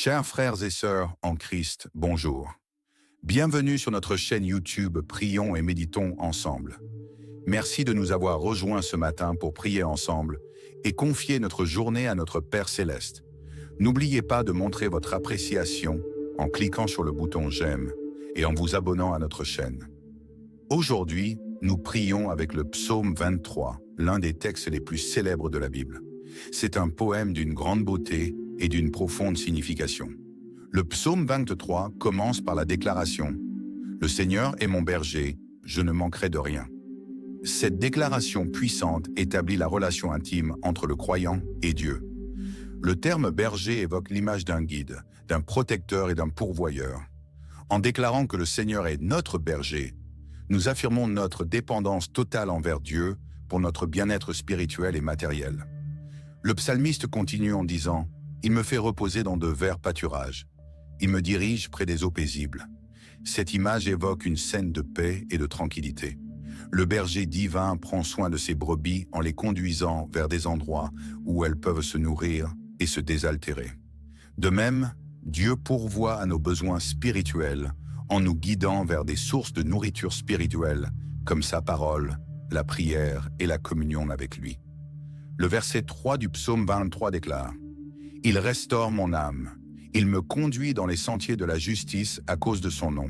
Chers frères et sœurs en Christ, bonjour. Bienvenue sur notre chaîne YouTube Prions et méditons ensemble. Merci de nous avoir rejoints ce matin pour prier ensemble et confier notre journée à notre Père Céleste. N'oubliez pas de montrer votre appréciation en cliquant sur le bouton j'aime et en vous abonnant à notre chaîne. Aujourd'hui, nous prions avec le psaume 23, l'un des textes les plus célèbres de la Bible. C'est un poème d'une grande beauté et d'une profonde signification. Le psaume 23 commence par la déclaration « Le Seigneur est mon berger, je ne manquerai de rien ». Cette déclaration puissante établit la relation intime entre le croyant et Dieu. Le terme berger évoque l'image d'un guide, d'un protecteur et d'un pourvoyeur. En déclarant que le Seigneur est notre berger, nous affirmons notre dépendance totale envers Dieu pour notre bien-être spirituel et matériel. Le psalmiste continue en disant « Il me fait reposer dans de verts pâturages. Il me dirige près des eaux paisibles. » Cette image évoque une scène de paix et de tranquillité. Le berger divin prend soin de ses brebis en les conduisant vers des endroits où elles peuvent se nourrir et se désaltérer. De même, Dieu pourvoit à nos besoins spirituels en nous guidant vers des sources de nourriture spirituelle comme sa parole, la prière et la communion avec lui. Le verset 3 du psaume 23 déclare « Il restaure mon âme, il me conduit dans les sentiers de la justice à cause de son nom. »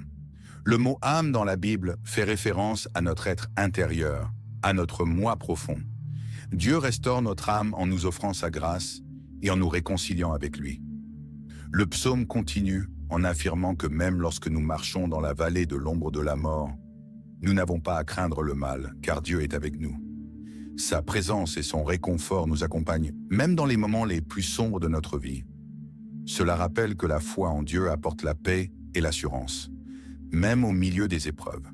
Le mot « âme » dans la Bible fait référence à notre être intérieur, à notre moi profond. Dieu restaure notre âme en nous offrant sa grâce et en nous réconciliant avec lui. Le psaume continue en affirmant que même lorsque nous marchons dans la vallée de l'ombre de la mort, nous n'avons pas à craindre le mal, car Dieu est avec nous. Sa présence et son réconfort nous accompagnent, même dans les moments les plus sombres de notre vie. Cela rappelle que la foi en Dieu apporte la paix et l'assurance, même au milieu des épreuves.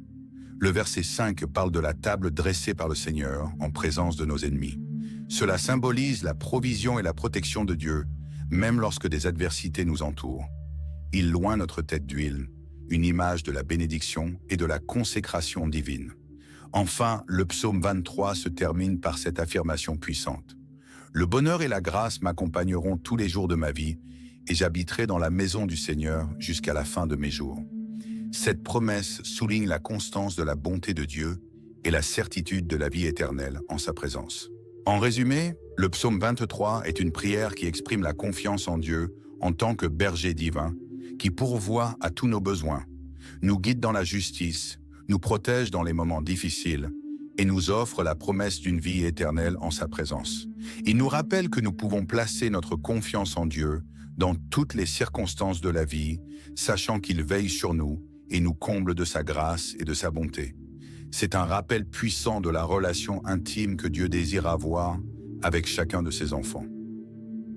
Le verset 5 parle de la table dressée par le Seigneur en présence de nos ennemis. Cela symbolise la provision et la protection de Dieu, même lorsque des adversités nous entourent. Il loint notre tête d'huile, une image de la bénédiction et de la consécration divine. Enfin, le psaume 23 se termine par cette affirmation puissante. Le bonheur et la grâce m'accompagneront tous les jours de ma vie et j'habiterai dans la maison du Seigneur jusqu'à la fin de mes jours. Cette promesse souligne la constance de la bonté de Dieu et la certitude de la vie éternelle en sa présence. En résumé, le psaume 23 est une prière qui exprime la confiance en Dieu en tant que berger divin, qui pourvoit à tous nos besoins, nous guide dans la justice, nous protège dans les moments difficiles et nous offre la promesse d'une vie éternelle en sa présence. Il nous rappelle que nous pouvons placer notre confiance en Dieu dans toutes les circonstances de la vie, sachant qu'il veille sur nous et nous comble de sa grâce et de sa bonté. C'est un rappel puissant de la relation intime que Dieu désire avoir avec chacun de ses enfants.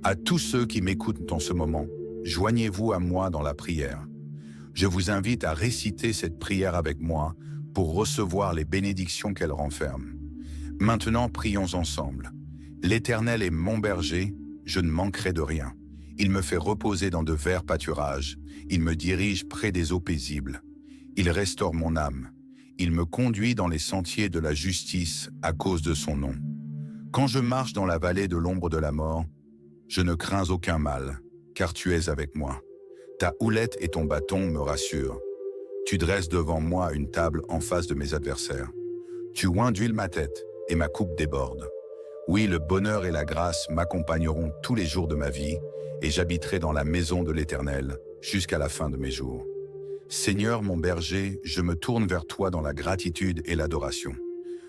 À tous ceux qui m'écoutent en ce moment, joignez-vous à moi dans la prière. Je vous invite à réciter cette prière avec moi pour recevoir les bénédictions qu'elle renferme. Maintenant, prions ensemble. L'Éternel est mon berger, je ne manquerai de rien. Il me fait reposer dans de verts pâturages, il me dirige près des eaux paisibles. Il restaure mon âme, il me conduit dans les sentiers de la justice à cause de son nom. Quand je marche dans la vallée de l'ombre de la mort, je ne crains aucun mal, car tu es avec moi. Ta houlette et ton bâton me rassurent. Tu dresses devant moi une table en face de mes adversaires. Tu oins d'huile ma tête et ma coupe déborde. Oui, le bonheur et la grâce m'accompagneront tous les jours de ma vie et j'habiterai dans la maison de l'Éternel jusqu'à la fin de mes jours. Seigneur mon berger, je me tourne vers toi dans la gratitude et l'adoration.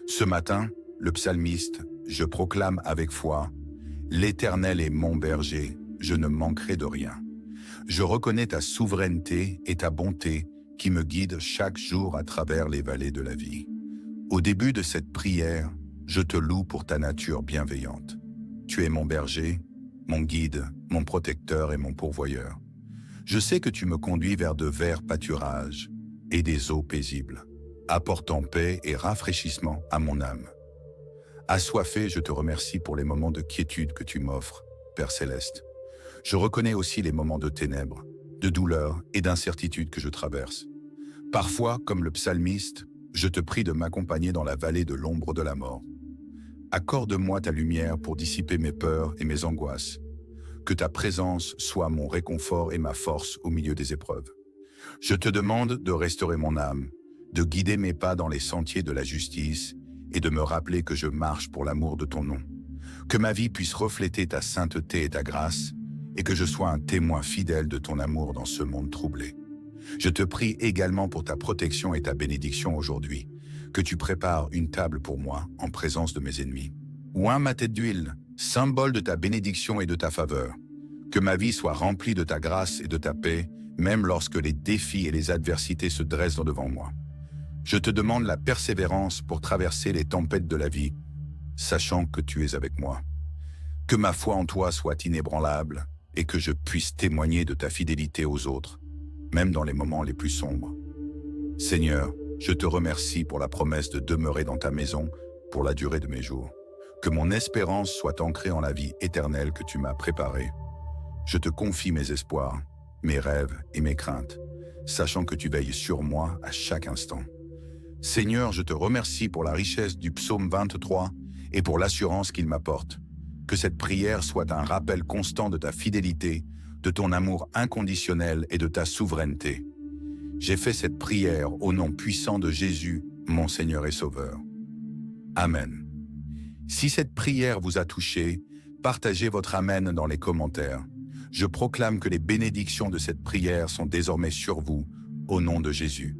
Ce matin, le psalmiste, je proclame avec foi, « L'Éternel est mon berger, je ne manquerai de rien. » Je reconnais ta souveraineté et ta bonté qui me guident chaque jour à travers les vallées de la vie. Au début de cette prière, je te loue pour ta nature bienveillante. Tu es mon berger, mon guide, mon protecteur et mon pourvoyeur. Je sais que tu me conduis vers de verts pâturages et des eaux paisibles, apportant paix et rafraîchissement à mon âme. Assoiffé, je te remercie pour les moments de quiétude que tu m'offres, Père Céleste. Je reconnais aussi les moments de ténèbres, de douleur et d'incertitude que je traverse. Parfois, comme le psalmiste, je te prie de m'accompagner dans la vallée de l'ombre de la mort. Accorde-moi ta lumière pour dissiper mes peurs et mes angoisses. que ta présence soit mon réconfort et ma force au milieu des épreuves. Je te demande de restaurer mon âme, de guider mes pas dans les sentiers de la justice et de me rappeler que je marche pour l'amour de ton nom. Que ma vie puisse refléter ta sainteté et ta grâce, et que je sois un témoin fidèle de ton amour dans ce monde troublé. Je te prie également pour ta protection et ta bénédiction aujourd'hui, que tu prépares une table pour moi en présence de mes ennemis. Oins ma tête d'huile, symbole de ta bénédiction et de ta faveur. Que ma vie soit remplie de ta grâce et de ta paix, même lorsque les défis et les adversités se dressent devant moi. Je te demande la persévérance pour traverser les tempêtes de la vie, sachant que tu es avec moi. Que ma foi en toi soit inébranlable et que je puisse témoigner de ta fidélité aux autres, même dans les moments les plus sombres. Seigneur, je te remercie pour la promesse de demeurer dans ta maison pour la durée de mes jours. Que mon espérance soit ancrée en la vie éternelle que tu m'as préparée. Je te confie mes espoirs, mes rêves et mes craintes, sachant que tu veilles sur moi à chaque instant. Seigneur, je te remercie pour la richesse du psaume 23 et pour l'assurance qu'il m'apporte. Que cette prière soit un rappel constant de ta fidélité, de ton amour inconditionnel et de ta souveraineté. J'ai fait cette prière au nom puissant de Jésus, mon Seigneur et Sauveur. Amen. Si cette prière vous a touché, partagez votre Amen dans les commentaires. Je proclame que les bénédictions de cette prière sont désormais sur vous, au nom de Jésus.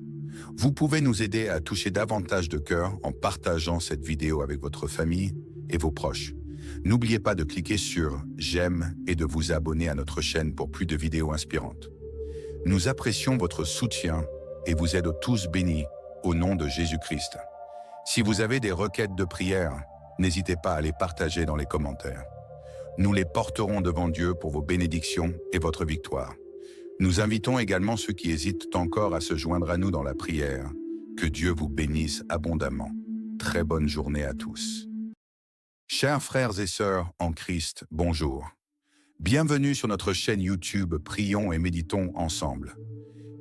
Vous pouvez nous aider à toucher davantage de cœurs en partageant cette vidéo avec votre famille et vos proches. N'oubliez pas de cliquer sur « J'aime » et de vous abonner à notre chaîne pour plus de vidéos inspirantes. Nous apprécions votre soutien et vous êtes tous bénis au nom de Jésus-Christ. Si vous avez des requêtes de prière, n'hésitez pas à les partager dans les commentaires. Nous les porterons devant Dieu pour vos bénédictions et votre victoire. Nous invitons également ceux qui hésitent encore à se joindre à nous dans la prière. Que Dieu vous bénisse abondamment. Très bonne journée à tous. Chers frères et sœurs en Christ, bonjour. Bienvenue sur notre chaîne YouTube Prions et méditons ensemble.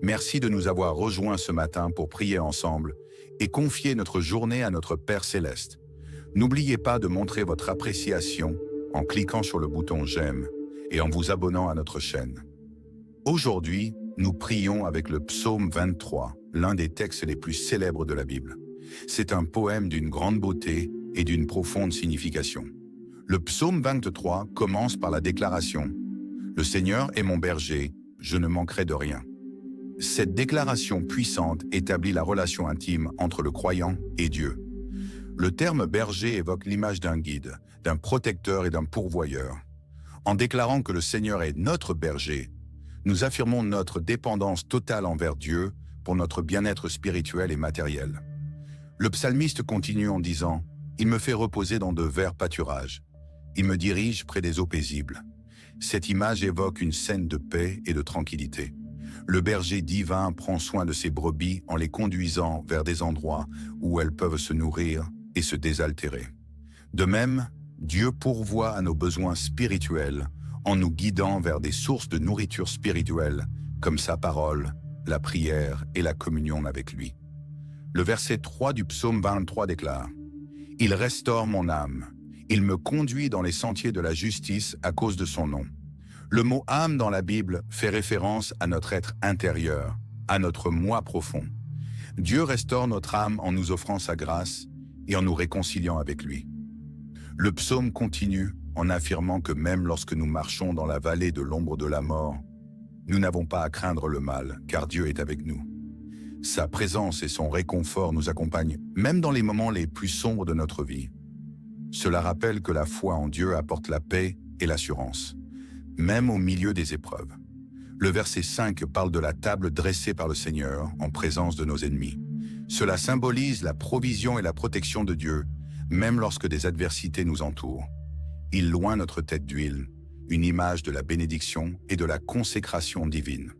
Merci de nous avoir rejoints ce matin pour prier ensemble et confier notre journée à notre Père Céleste. N'oubliez pas de montrer votre appréciation en cliquant sur le bouton « J'aime » et en vous abonnant à notre chaîne. Aujourd'hui, nous prions avec le psaume 23, l'un des textes les plus célèbres de la Bible. C'est un poème d'une grande beauté et d'une profonde signification. Le psaume 23 commence par la déclaration « Le Seigneur est mon berger, je ne manquerai de rien ». Cette déclaration puissante établit la relation intime entre le croyant et Dieu. Le terme berger évoque l'image d'un guide, d'un protecteur et d'un pourvoyeur. En déclarant que le Seigneur est notre berger, nous affirmons notre dépendance totale envers Dieu pour notre bien-être spirituel et matériel. Le psalmiste continue en disant « Il me fait reposer dans de verts pâturages. Il me dirige près des eaux paisibles. » Cette image évoque une scène de paix et de tranquillité. Le berger divin prend soin de ses brebis en les conduisant vers des endroits où elles peuvent se nourrir et se désaltérer. De même, Dieu pourvoit à nos besoins spirituels en nous guidant vers des sources de nourriture spirituelle comme sa parole, la prière et la communion avec lui. Le verset 3 du psaume 23 déclare « Il restaure mon âme, il me conduit dans les sentiers de la justice à cause de son nom. » Le mot « âme » dans la Bible fait référence à notre être intérieur, à notre moi profond. Dieu restaure notre âme en nous offrant sa grâce et en nous réconciliant avec lui. Le psaume continue en affirmant que même lorsque nous marchons dans la vallée de l'ombre de la mort, nous n'avons pas à craindre le mal, car Dieu est avec nous. Sa présence et son réconfort nous accompagnent, même dans les moments les plus sombres de notre vie. Cela rappelle que la foi en Dieu apporte la paix et l'assurance, même au milieu des épreuves. Le verset 5 parle de la table dressée par le Seigneur en présence de nos ennemis. Cela symbolise la provision et la protection de Dieu, même lorsque des adversités nous entourent. Il loint notre tête d'huile, une image de la bénédiction et de la consécration divine.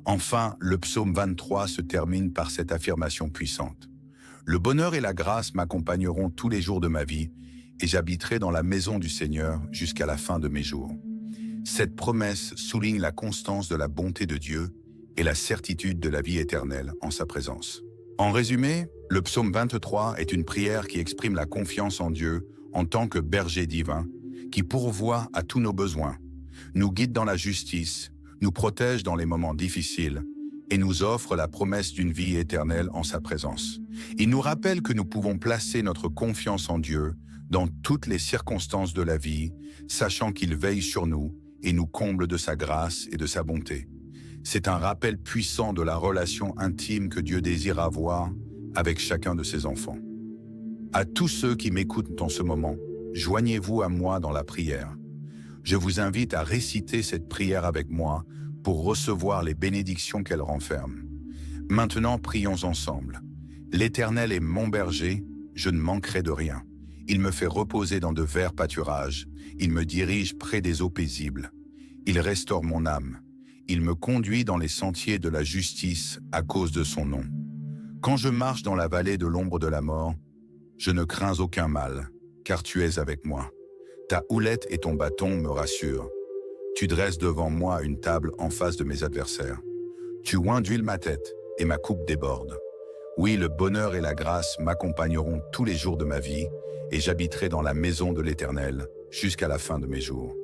Enfin, le psaume 23 se termine par cette affirmation puissante. « Le bonheur et la grâce m'accompagneront tous les jours de ma vie, et j'habiterai dans la maison du Seigneur jusqu'à la fin de mes jours. » Cette promesse souligne la constance de la bonté de Dieu et la certitude de la vie éternelle en sa présence. En résumé, le psaume 23 est une prière qui exprime la confiance en Dieu en tant que berger divin, qui pourvoit à tous nos besoins. nous guide dans la justice, nous protège dans les moments difficiles et nous offre la promesse d'une vie éternelle en sa présence. Il nous rappelle que nous pouvons placer notre confiance en Dieu dans toutes les circonstances de la vie, sachant qu'il veille sur nous et nous comble de sa grâce et de sa bonté. C'est un rappel puissant de la relation intime que Dieu désire avoir avec chacun de ses enfants. À tous ceux qui m'écoutent en ce moment, joignez-vous à moi dans la prière. Je vous invite à réciter cette prière avec moi pour recevoir les bénédictions qu'elle renferme. Maintenant, prions ensemble. L'Éternel est mon berger, je ne manquerai de rien. Il me fait reposer dans de verts pâturages, il me dirige près des eaux paisibles. Il restaure mon âme, il me conduit dans les sentiers de la justice à cause de son nom. Quand je marche dans la vallée de l'ombre de la mort, je ne crains aucun mal, car tu es avec moi. Ta houlette et ton bâton me rassurent. Tu dresses devant moi une table en face de mes adversaires. Tu oins d'huile ma tête et ma coupe déborde. Oui, le bonheur et la grâce m'accompagneront tous les jours de ma vie et j'habiterai dans la maison de l'Éternel jusqu'à la fin de mes jours.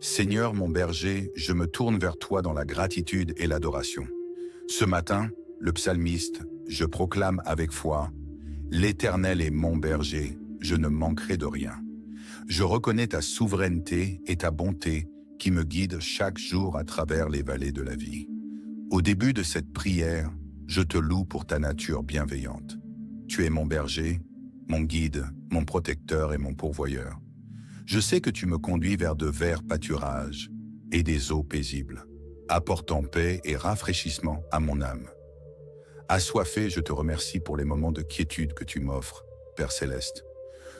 Seigneur mon berger, je me tourne vers toi dans la gratitude et l'adoration. Ce matin, le psalmiste, je proclame avec foi, « L'Éternel est mon berger, je ne manquerai de rien. » Je reconnais ta souveraineté et ta bonté qui me guident chaque jour à travers les vallées de la vie. Au début de cette prière, je te loue pour ta nature bienveillante. Tu es mon berger, mon guide, mon protecteur et mon pourvoyeur. Je sais que tu me conduis vers de verts pâturages et des eaux paisibles, apportant paix et rafraîchissement à mon âme. Assoiffé, je te remercie pour les moments de quiétude que tu m'offres, Père Céleste.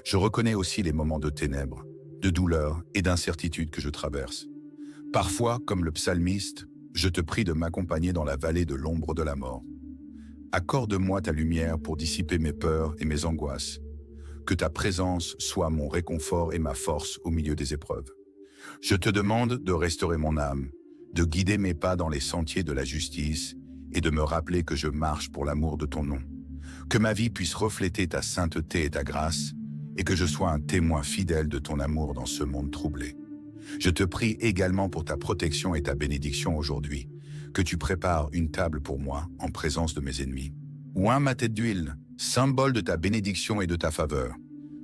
Je reconnais aussi les moments de ténèbres, de douleur et d'incertitude que je traverse. Parfois, comme le psalmiste, je te prie de m'accompagner dans la vallée de l'ombre de la mort. Accorde-moi ta lumière pour dissiper mes peurs et mes angoisses. Que ta présence soit mon réconfort et ma force au milieu des épreuves. Je te demande de restaurer mon âme, de guider mes pas dans les sentiers de la justice et de me rappeler que je marche pour l'amour de ton nom. Que ma vie puisse refléter ta sainteté et ta grâce et que je sois un témoin fidèle de ton amour dans ce monde troublé. Je te prie également pour ta protection et ta bénédiction aujourd'hui, que tu prépares une table pour moi en présence de mes ennemis. Oins ma tête d'huile, symbole de ta bénédiction et de ta faveur.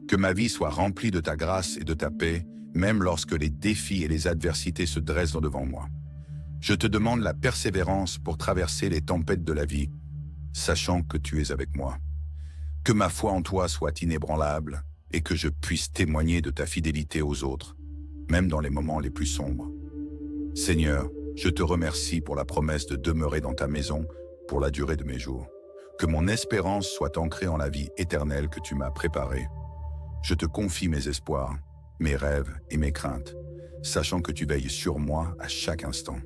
Que ma vie soit remplie de ta grâce et de ta paix, même lorsque les défis et les adversités se dressent devant moi. Je te demande la persévérance pour traverser les tempêtes de la vie, sachant que tu es avec moi. Que ma foi en toi soit inébranlable et que je puisse témoigner de ta fidélité aux autres, même dans les moments les plus sombres. Seigneur, je te remercie pour la promesse de demeurer dans ta maison pour la durée de mes jours. Que mon espérance soit ancrée en la vie éternelle que tu m'as préparée. Je te confie mes espoirs, mes rêves et mes craintes, sachant que tu veilles sur moi à chaque instant.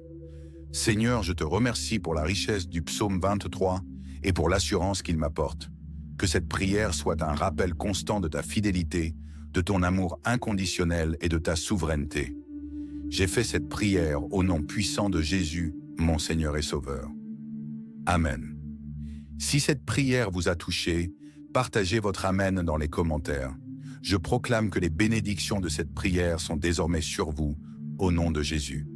Seigneur, je te remercie pour la richesse du psaume 23 et pour l'assurance qu'il m'apporte. Que cette prière soit un rappel constant de ta fidélité, de ton amour inconditionnel et de ta souveraineté. J'ai fait cette prière au nom puissant de Jésus, mon Seigneur et Sauveur. Amen. Si cette prière vous a touché, partagez votre Amen dans les commentaires. Je proclame que les bénédictions de cette prière sont désormais sur vous, au nom de Jésus.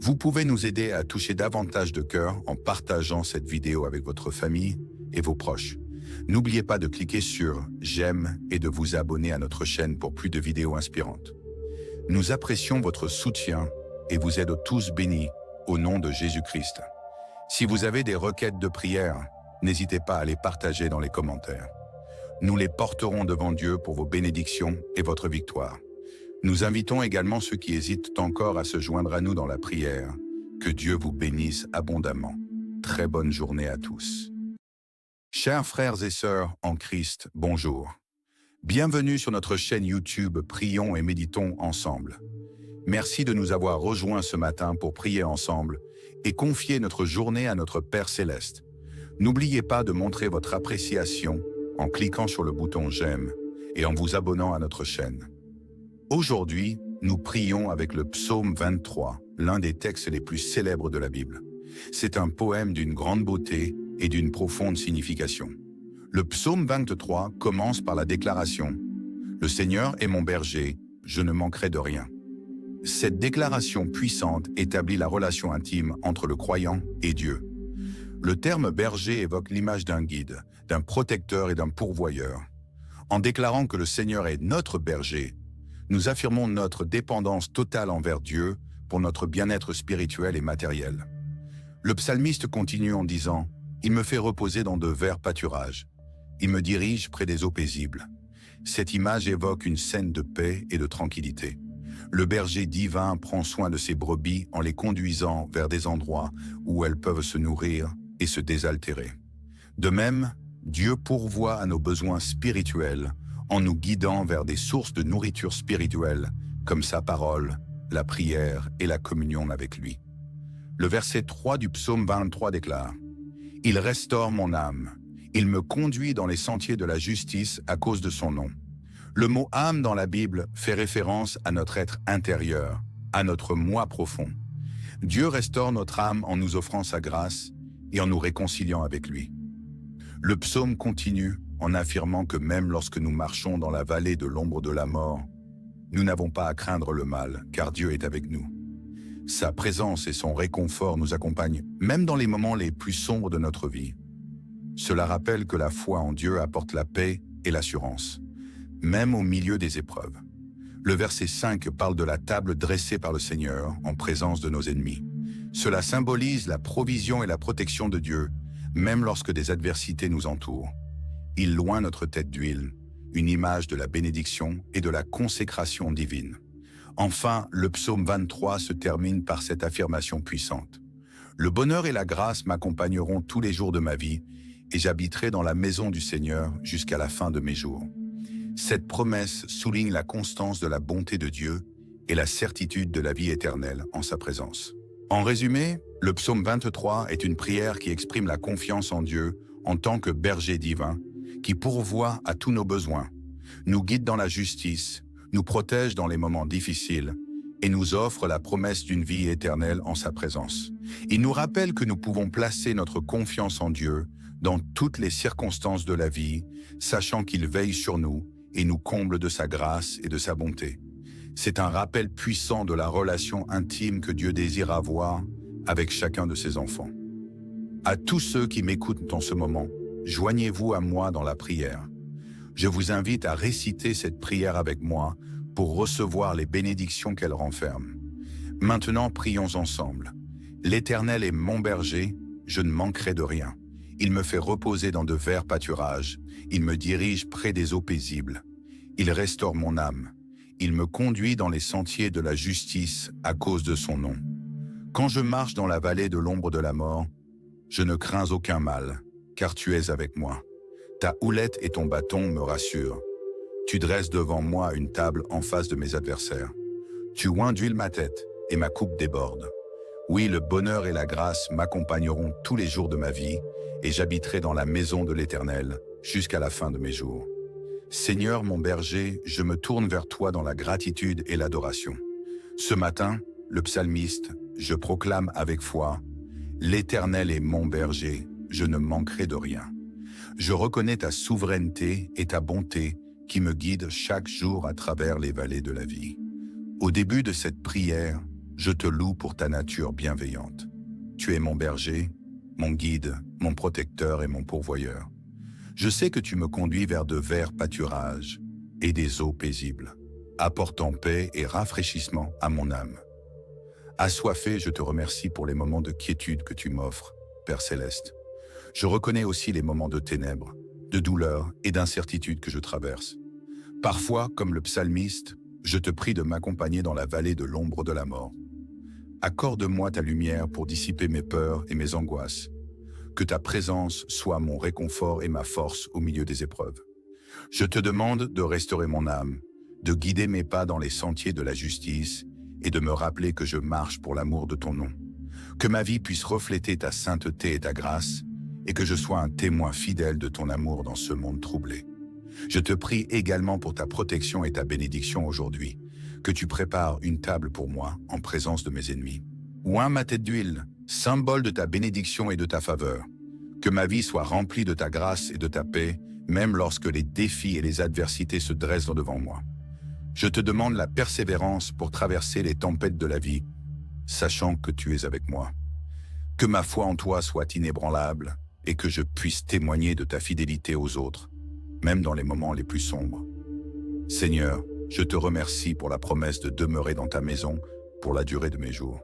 Vous pouvez nous aider à toucher davantage de cœurs en partageant cette vidéo avec votre famille et vos proches. N'oubliez pas de cliquer sur « J'aime » et de vous abonner à notre chaîne pour plus de vidéos inspirantes. Nous apprécions votre soutien et vous êtes tous bénis au nom de Jésus-Christ. Si vous avez des requêtes de prière, n'hésitez pas à les partager dans les commentaires. Nous les porterons devant Dieu pour vos bénédictions et votre victoire. Nous invitons également ceux qui hésitent encore à se joindre à nous dans la prière. Que Dieu vous bénisse abondamment. Très bonne journée à tous. Chers frères et sœurs en Christ, bonjour. Bienvenue sur notre chaîne YouTube Prions et méditons ensemble. Merci de nous avoir rejoints ce matin pour prier ensemble et confier notre journée à notre Père Céleste. N'oubliez pas de montrer votre appréciation en cliquant sur le bouton « J'aime » et en vous abonnant à notre chaîne. Aujourd'hui, nous prions avec le psaume 23, l'un des textes les plus célèbres de la Bible. C'est un poème d'une grande beauté et d'une profonde signification. Le psaume 23 commence par la déclaration « Le Seigneur est mon berger, je ne manquerai de rien. » Cette déclaration puissante établit la relation intime entre le croyant et Dieu. Le terme berger évoque l'image d'un guide, d'un protecteur et d'un pourvoyeur. En déclarant que le Seigneur est notre berger, nous affirmons notre dépendance totale envers Dieu pour notre bien-être spirituel et matériel. Le psalmiste continue en disant « Il me fait reposer dans de verts pâturages. Il me dirige près des eaux paisibles. » Cette image évoque une scène de paix et de tranquillité. Le berger divin prend soin de ses brebis en les conduisant vers des endroits où elles peuvent se nourrir et se désaltérer. De même, Dieu pourvoit à nos besoins spirituels en nous guidant vers des sources de nourriture spirituelle comme sa parole, la prière et la communion avec lui. Le verset 3 du psaume 23 déclare « Il restaure mon âme, il me conduit dans les sentiers de la justice à cause de son nom. » Le mot « âme » dans la Bible fait référence à notre être intérieur, à notre moi profond. Dieu restaure notre âme en nous offrant sa grâce et en nous réconciliant avec lui. Le psaume continue en affirmant que même lorsque nous marchons dans la vallée de l'ombre de la mort, nous n'avons pas à craindre le mal, car Dieu est avec nous. Sa présence et son réconfort nous accompagnent, même dans les moments les plus sombres de notre vie. Cela rappelle que la foi en Dieu apporte la paix et l'assurance, même au milieu des épreuves. Le verset 5 parle de la table dressée par le Seigneur en présence de nos ennemis. Cela symbolise la provision et la protection de Dieu, même lorsque des adversités nous entourent. Il loint notre tête d'huile, une image de la bénédiction et de la consécration divine. Enfin, le psaume 23 se termine par cette affirmation puissante. « Le bonheur et la grâce m'accompagneront tous les jours de ma vie, et j'habiterai dans la maison du Seigneur jusqu'à la fin de mes jours. » Cette promesse souligne la constance de la bonté de Dieu et la certitude de la vie éternelle en sa présence. En résumé, le psaume 23 est une prière qui exprime la confiance en Dieu en tant que berger divin, qui pourvoit à tous nos besoins, nous guide dans la justice, nous protège dans les moments difficiles et nous offre la promesse d'une vie éternelle en sa présence. Il nous rappelle que nous pouvons placer notre confiance en Dieu dans toutes les circonstances de la vie, sachant qu'il veille sur nous et nous comble de sa grâce et de sa bonté. C'est un rappel puissant de la relation intime que Dieu désire avoir avec chacun de ses enfants. À tous ceux qui m'écoutent en ce moment, joignez-vous à moi dans la prière. Je vous invite à réciter cette prière avec moi pour recevoir les bénédictions qu'elle renferme. Maintenant, prions ensemble. L'Éternel est mon berger, je ne manquerai de rien. Il me fait reposer dans de verts pâturages. Il me dirige près des eaux paisibles. Il restaure mon âme. Il me conduit dans les sentiers de la justice à cause de son nom. Quand je marche dans la vallée de l'ombre de la mort, je ne crains aucun mal, car tu es avec moi. Ta houlette et ton bâton me rassurent. Tu dresses devant moi une table en face de mes adversaires. Tu oins d'huile ma tête et ma coupe déborde. Oui, le bonheur et la grâce m'accompagneront tous les jours de ma vie et j'habiterai dans la maison de l'Éternel jusqu'à la fin de mes jours. Seigneur mon berger, je me tourne vers toi dans la gratitude et l'adoration. Ce matin, le psalmiste, je proclame avec foi, « L'Éternel est mon berger, je ne manquerai de rien. » Je reconnais ta souveraineté et ta bonté qui me guident chaque jour à travers les vallées de la vie. Au début de cette prière, je te loue pour ta nature bienveillante. Tu es mon berger, mon guide, mon protecteur et mon pourvoyeur. Je sais que tu me conduis vers de verts pâturages et des eaux paisibles, apportant paix et rafraîchissement à mon âme. Assoiffé, je te remercie pour les moments de quiétude que tu m'offres, Père Céleste. Je reconnais aussi les moments de ténèbres, de douleur et d'incertitude que je traverse. Parfois, comme le psalmiste, je te prie de m'accompagner dans la vallée de l'ombre de la mort. Accorde-moi ta lumière pour dissiper mes peurs et mes angoisses. Que ta présence soit mon réconfort et ma force au milieu des épreuves. Je te demande de restaurer mon âme, de guider mes pas dans les sentiers de la justice et de me rappeler que je marche pour l'amour de ton nom. Que ma vie puisse refléter ta sainteté et ta grâce et que je sois un témoin fidèle de ton amour dans ce monde troublé. Je te prie également pour ta protection et ta bénédiction aujourd'hui, que tu prépares une table pour moi en présence de mes ennemis. Oins ma tête d'huile, symbole de ta bénédiction et de ta faveur. Que ma vie soit remplie de ta grâce et de ta paix, même lorsque les défis et les adversités se dressent devant moi. Je te demande la persévérance pour traverser les tempêtes de la vie, sachant que tu es avec moi. Que ma foi en toi soit inébranlable et que je puisse témoigner de ta fidélité aux autres, même dans les moments les plus sombres. Seigneur, je te remercie pour la promesse de demeurer dans ta maison pour la durée de mes jours.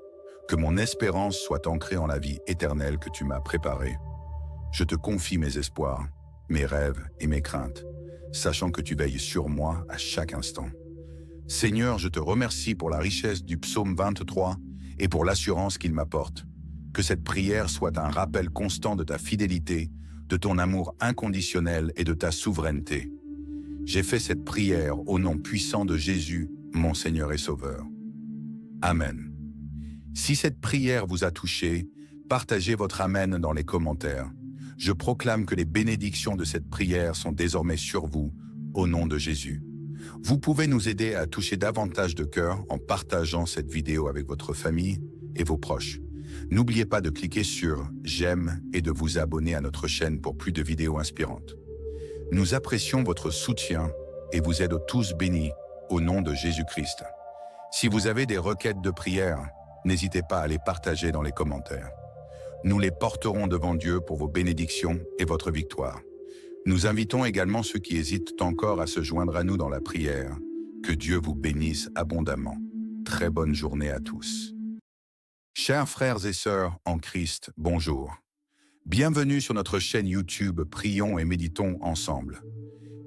Que mon espérance soit ancrée en la vie éternelle que tu m'as préparée. Je te confie mes espoirs, mes rêves et mes craintes, sachant que tu veilles sur moi à chaque instant. Seigneur, je te remercie pour la richesse du psaume 23 et pour l'assurance qu'il m'apporte. Que cette prière soit un rappel constant de ta fidélité, de ton amour inconditionnel et de ta souveraineté. J'ai fait cette prière au nom puissant de Jésus, mon Seigneur et Sauveur. Amen. Si cette prière vous a touché, partagez votre Amen dans les commentaires. Je proclame que les bénédictions de cette prière sont désormais sur vous, au nom de Jésus. Vous pouvez nous aider à toucher davantage de cœurs en partageant cette vidéo avec votre famille et vos proches. N'oubliez pas de cliquer sur « J'aime » et de vous abonner à notre chaîne pour plus de vidéos inspirantes. Nous apprécions votre soutien et vous êtes tous bénis au nom de Jésus-Christ. Si vous avez des requêtes de prière, n'hésitez pas à les partager dans les commentaires. Nous les porterons devant Dieu pour vos bénédictions et votre victoire. Nous invitons également ceux qui hésitent encore à se joindre à nous dans la prière. Que Dieu vous bénisse abondamment. Très bonne journée à tous. Chers frères et sœurs en Christ, bonjour. Bienvenue sur notre chaîne YouTube Prions et méditons ensemble.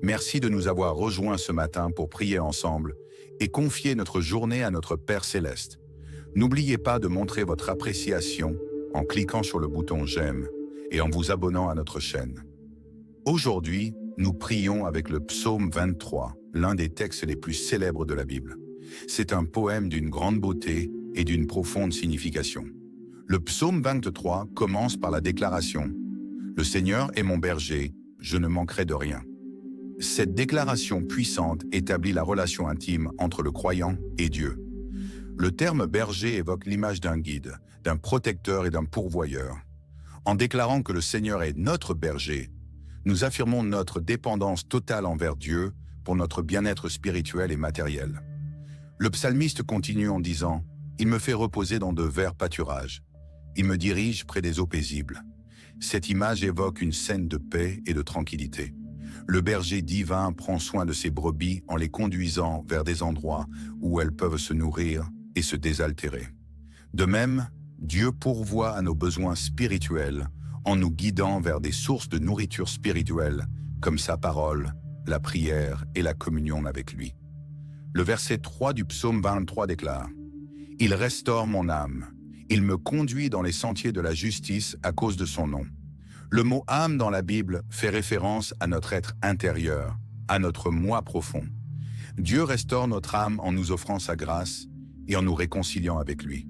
Merci de nous avoir rejoints ce matin pour prier ensemble et confier notre journée à notre Père Céleste. N'oubliez pas de montrer votre appréciation en cliquant sur le bouton « J'aime » et en vous abonnant à notre chaîne. Aujourd'hui, nous prions avec le psaume 23, l'un des textes les plus célèbres de la Bible. C'est un poème d'une grande beauté et d'une profonde signification. Le psaume 23 commence par la déclaration « Le Seigneur est mon berger, je ne manquerai de rien ». Cette déclaration puissante établit la relation intime entre le croyant et Dieu. Le terme berger évoque l'image d'un guide, d'un protecteur et d'un pourvoyeur. En déclarant que le Seigneur est notre berger, nous affirmons notre dépendance totale envers Dieu pour notre bien-être spirituel et matériel. Le psalmiste continue en disant « Il me fait reposer dans de verts pâturages. Il me dirige près des eaux paisibles. » Cette image évoque une scène de paix et de tranquillité. Le berger divin prend soin de ses brebis en les conduisant vers des endroits où elles peuvent se nourrir et se désaltérer. De même, Dieu pourvoit à nos besoins spirituels en nous guidant vers des sources de nourriture spirituelle comme sa parole, la prière et la communion avec lui. Le verset 3 du psaume 23 déclare « Il restaure mon âme, il me conduit dans les sentiers de la justice à cause de son nom. » Le mot « âme » dans la Bible fait référence à notre être intérieur, à notre moi profond. Dieu restaure notre âme en nous offrant sa grâce et en nous réconciliant avec lui.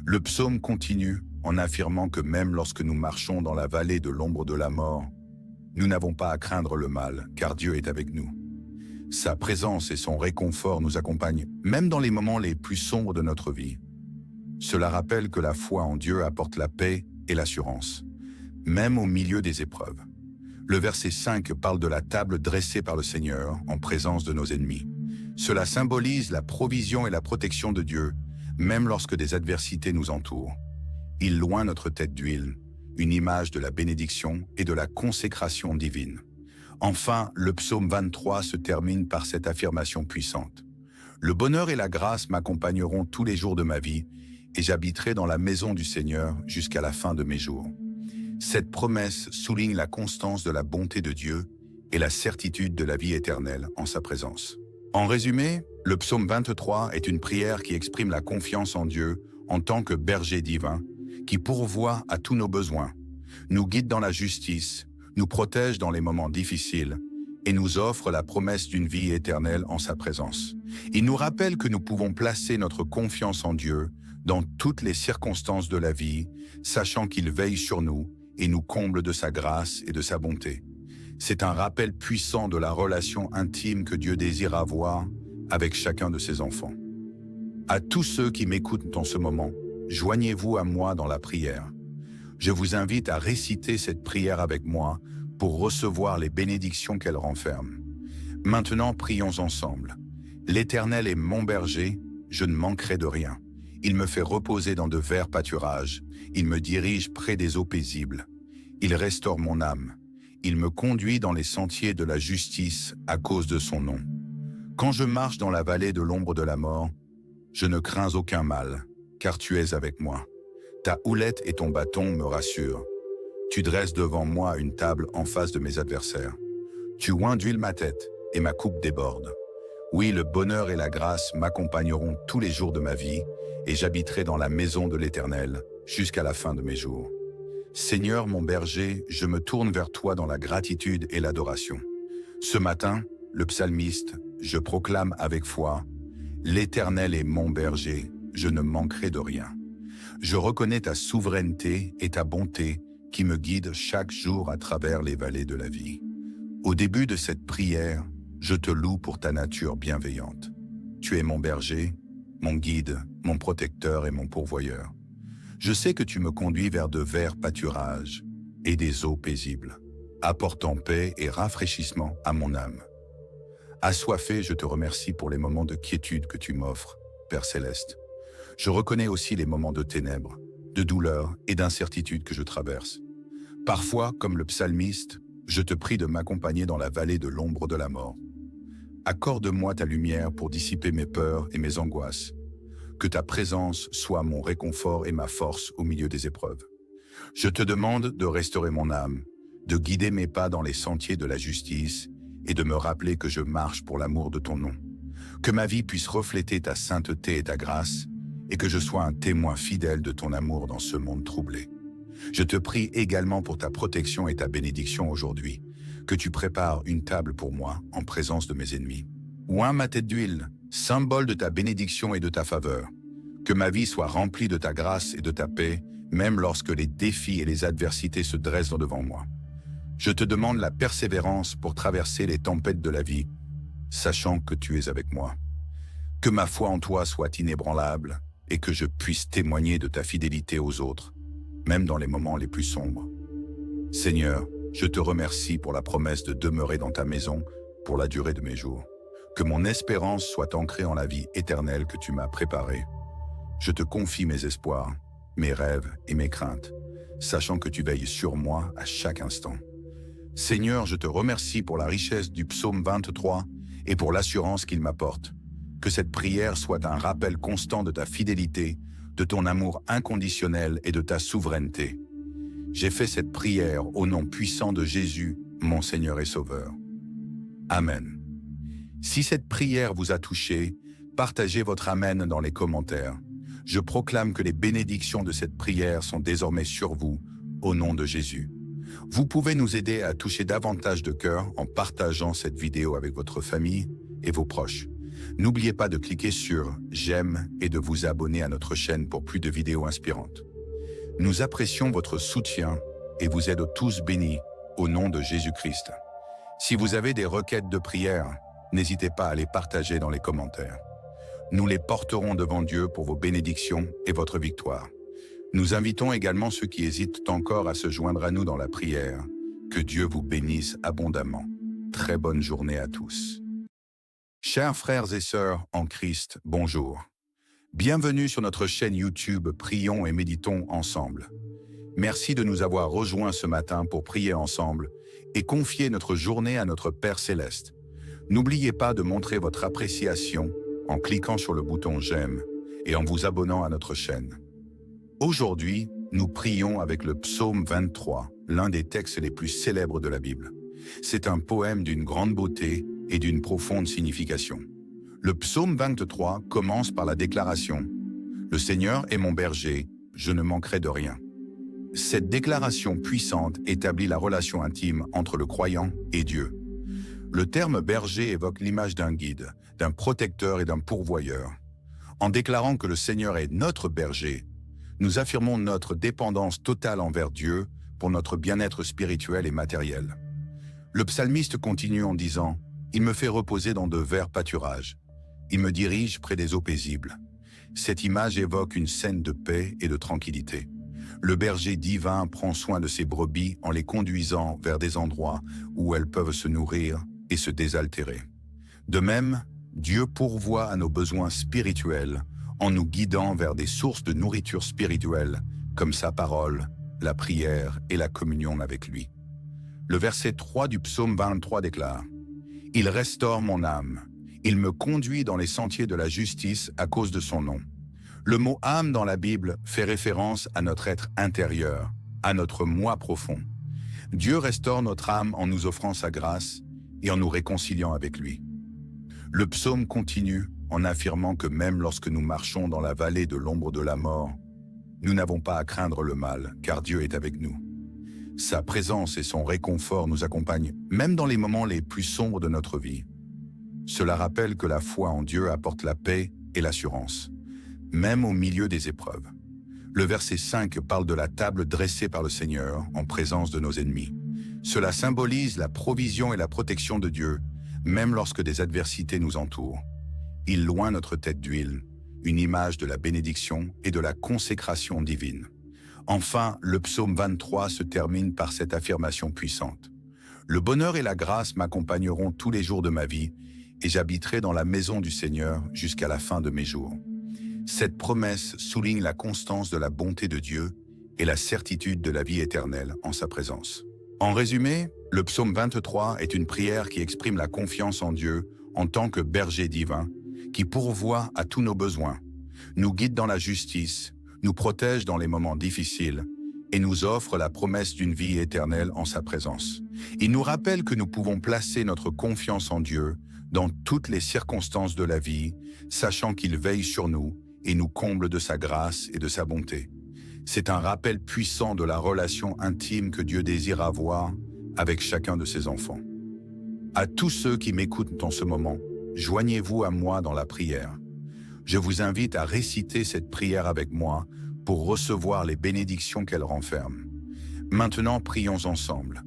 Le psaume continue en affirmant que même lorsque nous marchons dans la vallée de l'ombre de la mort, nous n'avons pas à craindre le mal, car Dieu est avec nous. Sa présence et son réconfort nous accompagnent, même dans les moments les plus sombres de notre vie. Cela rappelle que la foi en Dieu apporte la paix et l'assurance, même au milieu des épreuves. Le verset 5 parle de la table dressée par le Seigneur en présence de nos ennemis. Cela symbolise la provision et la protection de Dieu, même lorsque des adversités nous entourent. Il loint notre tête d'huile, une image de la bénédiction et de la consécration divine. Enfin, le psaume 23 se termine par cette affirmation puissante. Le bonheur et la grâce m'accompagneront tous les jours de ma vie et j'habiterai dans la maison du Seigneur jusqu'à la fin de mes jours. Cette promesse souligne la constance de la bonté de Dieu et la certitude de la vie éternelle en sa présence. En résumé, le psaume 23 est une prière qui exprime la confiance en Dieu en tant que berger divin, qui pourvoit à tous nos besoins, nous guide dans la justice, nous protège dans les moments difficiles et nous offre la promesse d'une vie éternelle en sa présence. Il nous rappelle que nous pouvons placer notre confiance en Dieu dans toutes les circonstances de la vie, sachant qu'il veille sur nous et nous comble de sa grâce et de sa bonté. C'est un rappel puissant de la relation intime que Dieu désire avoir avec chacun de ses enfants. À tous ceux qui m'écoutent en ce moment, joignez-vous à moi dans la prière. Je vous invite à réciter cette prière avec moi pour recevoir les bénédictions qu'elle renferme. Maintenant, prions ensemble. L'Éternel est mon berger, je ne manquerai de rien. Il me fait reposer dans de verts pâturages, il me dirige près des eaux paisibles. Il restaure mon âme, il me conduit dans les sentiers de la justice à cause de son nom. Quand je marche dans la vallée de l'ombre de la mort, je ne crains aucun mal, car tu es avec moi. Ta houlette et ton bâton me rassurent. Tu dresses devant moi une table en face de mes adversaires. Tu oins d'huile ma tête et ma coupe déborde. Oui, le bonheur et la grâce m'accompagneront tous les jours de ma vie et j'habiterai dans la maison de l'Éternel jusqu'à la fin de mes jours. Seigneur mon berger, je me tourne vers toi dans la gratitude et l'adoration. Ce matin, le psalmiste, je proclame avec foi, « L'Éternel est mon berger, je ne manquerai de rien. » Je reconnais ta souveraineté et ta bonté qui me guident chaque jour à travers les vallées de la vie. Au début de cette prière, je te loue pour ta nature bienveillante. Tu es mon berger, mon guide, mon protecteur et mon pourvoyeur. Je sais que tu me conduis vers de verts pâturages et des eaux paisibles, apportant paix et rafraîchissement à mon âme. Assoiffé, je te remercie pour les moments de quiétude que tu m'offres, Père Céleste. Je reconnais aussi les moments de ténèbres, de douleur et d'incertitude que je traverse. Parfois, comme le psalmiste, je te prie de m'accompagner dans la vallée de l'ombre de la mort. Accorde-moi ta lumière pour dissiper mes peurs et mes angoisses. Que ta présence soit mon réconfort et ma force au milieu des épreuves. Je te demande de restaurer mon âme, de guider mes pas dans les sentiers de la justice et de me rappeler que je marche pour l'amour de ton nom. Que ma vie puisse refléter ta sainteté et ta grâce et que je sois un témoin fidèle de ton amour dans ce monde troublé. Je te prie également pour ta protection et ta bénédiction aujourd'hui, que tu prépares une table pour moi en présence de mes ennemis. Oins ma tête d'huile, symbole de ta bénédiction et de ta faveur. Que ma vie soit remplie de ta grâce et de ta paix, même lorsque les défis et les adversités se dressent devant moi. Je te demande la persévérance pour traverser les tempêtes de la vie, sachant que tu es avec moi. Que ma foi en toi soit inébranlable et que je puisse témoigner de ta fidélité aux autres, même dans les moments les plus sombres. Seigneur, je te remercie pour la promesse de demeurer dans ta maison pour la durée de mes jours. Que mon espérance soit ancrée en la vie éternelle que tu m'as préparée. Je te confie mes espoirs, mes rêves et mes craintes, sachant que tu veilles sur moi à chaque instant. Seigneur, je te remercie pour la richesse du psaume 23 et pour l'assurance qu'il m'apporte. Que cette prière soit un rappel constant de ta fidélité, de ton amour inconditionnel et de ta souveraineté. J'ai fait cette prière au nom puissant de Jésus, mon Seigneur et Sauveur. Amen. Si cette prière vous a touché, partagez votre Amen dans les commentaires. Je proclame que les bénédictions de cette prière sont désormais sur vous, au nom de Jésus. Vous pouvez nous aider à toucher davantage de cœurs en partageant cette vidéo avec votre famille et vos proches. N'oubliez pas de cliquer sur « J'aime » et de vous abonner à notre chaîne pour plus de vidéos inspirantes. Nous apprécions votre soutien et vous êtes tous bénis au nom de Jésus-Christ. Si vous avez des requêtes de prière, n'hésitez pas à les partager dans les commentaires. Nous les porterons devant Dieu pour vos bénédictions et votre victoire. Nous invitons également ceux qui hésitent encore à se joindre à nous dans la prière. Que Dieu vous bénisse abondamment. Très bonne journée à tous. Chers frères et sœurs en Christ, bonjour. Bienvenue sur notre chaîne YouTube Prions et Méditons ensemble. Merci de nous avoir rejoints ce matin pour prier ensemble et confier notre journée à notre Père Céleste. N'oubliez pas de montrer votre appréciation en cliquant sur le bouton « J'aime » et en vous abonnant à notre chaîne. Aujourd'hui, nous prions avec le psaume 23, l'un des textes les plus célèbres de la Bible. C'est un poème d'une grande beauté et d'une profonde signification. Le psaume 23 commence par la déclaration « Le Seigneur est mon berger, je ne manquerai de rien ». Cette déclaration puissante établit la relation intime entre le croyant et Dieu. Le terme berger évoque l'image d'un guide, d'un protecteur et d'un pourvoyeur. En déclarant que le Seigneur est notre berger, nous affirmons notre dépendance totale envers Dieu pour notre bien-être spirituel et matériel. Le psalmiste continue en disant « Il me fait reposer dans de verts pâturages. Il me dirige près des eaux paisibles. » Cette image évoque une scène de paix et de tranquillité. Le berger divin prend soin de ses brebis en les conduisant vers des endroits où elles peuvent se nourrir et se désaltérer. De même, Dieu pourvoit à nos besoins spirituels en nous guidant vers des sources de nourriture spirituelle comme sa parole, la prière et la communion avec lui. Le verset 3 du psaume 23 déclare « Il restaure mon âme, il me conduit dans les sentiers de la justice à cause de son nom ». Le mot « âme » dans la Bible fait référence à notre être intérieur, à notre moi profond. Dieu restaure notre âme en nous offrant sa grâce et en nous réconciliant avec lui. Le psaume continue en affirmant que même lorsque nous marchons dans la vallée de l'ombre de la mort, nous n'avons pas à craindre le mal, car Dieu est avec nous. Sa présence et son réconfort nous accompagnent, même dans les moments les plus sombres de notre vie. Cela rappelle que la foi en Dieu apporte la paix et l'assurance, même au milieu des épreuves. Le verset 5 parle de la table dressée par le Seigneur en présence de nos ennemis. Cela symbolise la provision et la protection de Dieu, même lorsque des adversités nous entourent. Il loint notre tête d'huile, une image de la bénédiction et de la consécration divine. Enfin, le psaume 23 se termine par cette affirmation puissante. Le bonheur et la grâce m'accompagneront tous les jours de ma vie et j'habiterai dans la maison du Seigneur jusqu'à la fin de mes jours. Cette promesse souligne la constance de la bonté de Dieu et la certitude de la vie éternelle en sa présence. En résumé, le psaume 23 est une prière qui exprime la confiance en Dieu en tant que berger divin, qui pourvoit à tous nos besoins, nous guide dans la justice, nous protège dans les moments difficiles et nous offre la promesse d'une vie éternelle en sa présence. Il nous rappelle que nous pouvons placer notre confiance en Dieu dans toutes les circonstances de la vie, sachant qu'il veille sur nous et nous comble de sa grâce et de sa bonté. C'est un rappel puissant de la relation intime que Dieu désire avoir avec chacun de ses enfants. À tous ceux qui m'écoutent en ce moment, joignez-vous à moi dans la prière. Je vous invite à réciter cette prière avec moi pour recevoir les bénédictions qu'elle renferme. Maintenant, prions ensemble.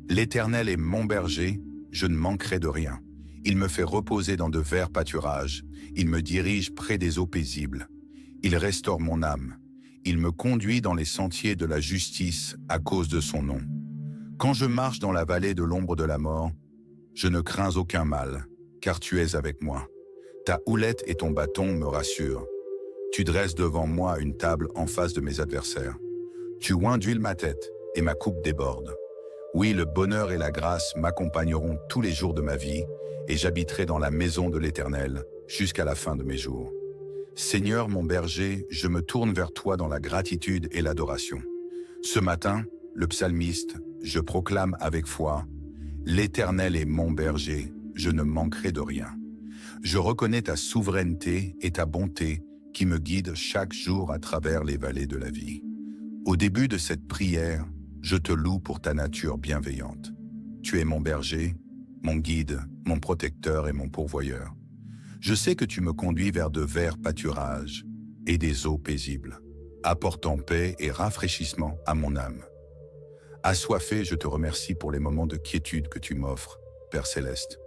L'Éternel est mon berger, je ne manquerai de rien. Il me fait reposer dans de verts pâturages, il me dirige près des eaux paisibles. Il restaure mon âme, il me conduit dans les sentiers de la justice à cause de son nom. Quand je marche dans la vallée de l'ombre de la mort, je ne crains aucun mal, car tu es avec moi. Ta houlette et ton bâton me rassurent. Tu dresses devant moi une table en face de mes adversaires. Tu oins d'huile ma tête et ma coupe déborde. Oui, le bonheur et la grâce m'accompagneront tous les jours de ma vie et j'habiterai dans la maison de l'Éternel jusqu'à la fin de mes jours. Seigneur mon berger, je me tourne vers toi dans la gratitude et l'adoration. Ce matin, le psalmiste, je proclame avec foi, « L'Éternel est mon berger, je ne manquerai de rien. » Je reconnais ta souveraineté et ta bonté qui me guident chaque jour à travers les vallées de la vie. Au début de cette prière, je te loue pour ta nature bienveillante. Tu es mon berger, mon guide, mon protecteur et mon pourvoyeur. Je sais que tu me conduis vers de verts pâturages et des eaux paisibles, apportant paix et rafraîchissement à mon âme. Assoiffé, je te remercie pour les moments de quiétude que tu m'offres, Père Céleste.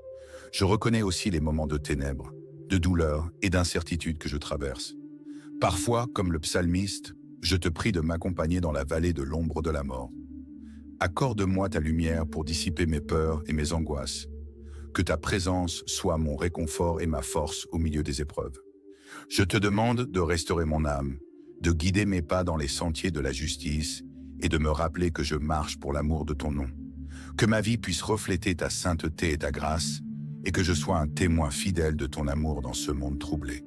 Je reconnais aussi les moments de ténèbres, de douleur et d'incertitude que je traverse. Parfois, comme le psalmiste, je te prie de m'accompagner dans la vallée de l'ombre de la mort. Accorde-moi ta lumière pour dissiper mes peurs et mes angoisses. Que ta présence soit mon réconfort et ma force au milieu des épreuves. Je te demande de restaurer mon âme, de guider mes pas dans les sentiers de la justice et de me rappeler que je marche pour l'amour de ton nom. Que ma vie puisse refléter ta sainteté et ta grâce et que je sois un témoin fidèle de ton amour dans ce monde troublé.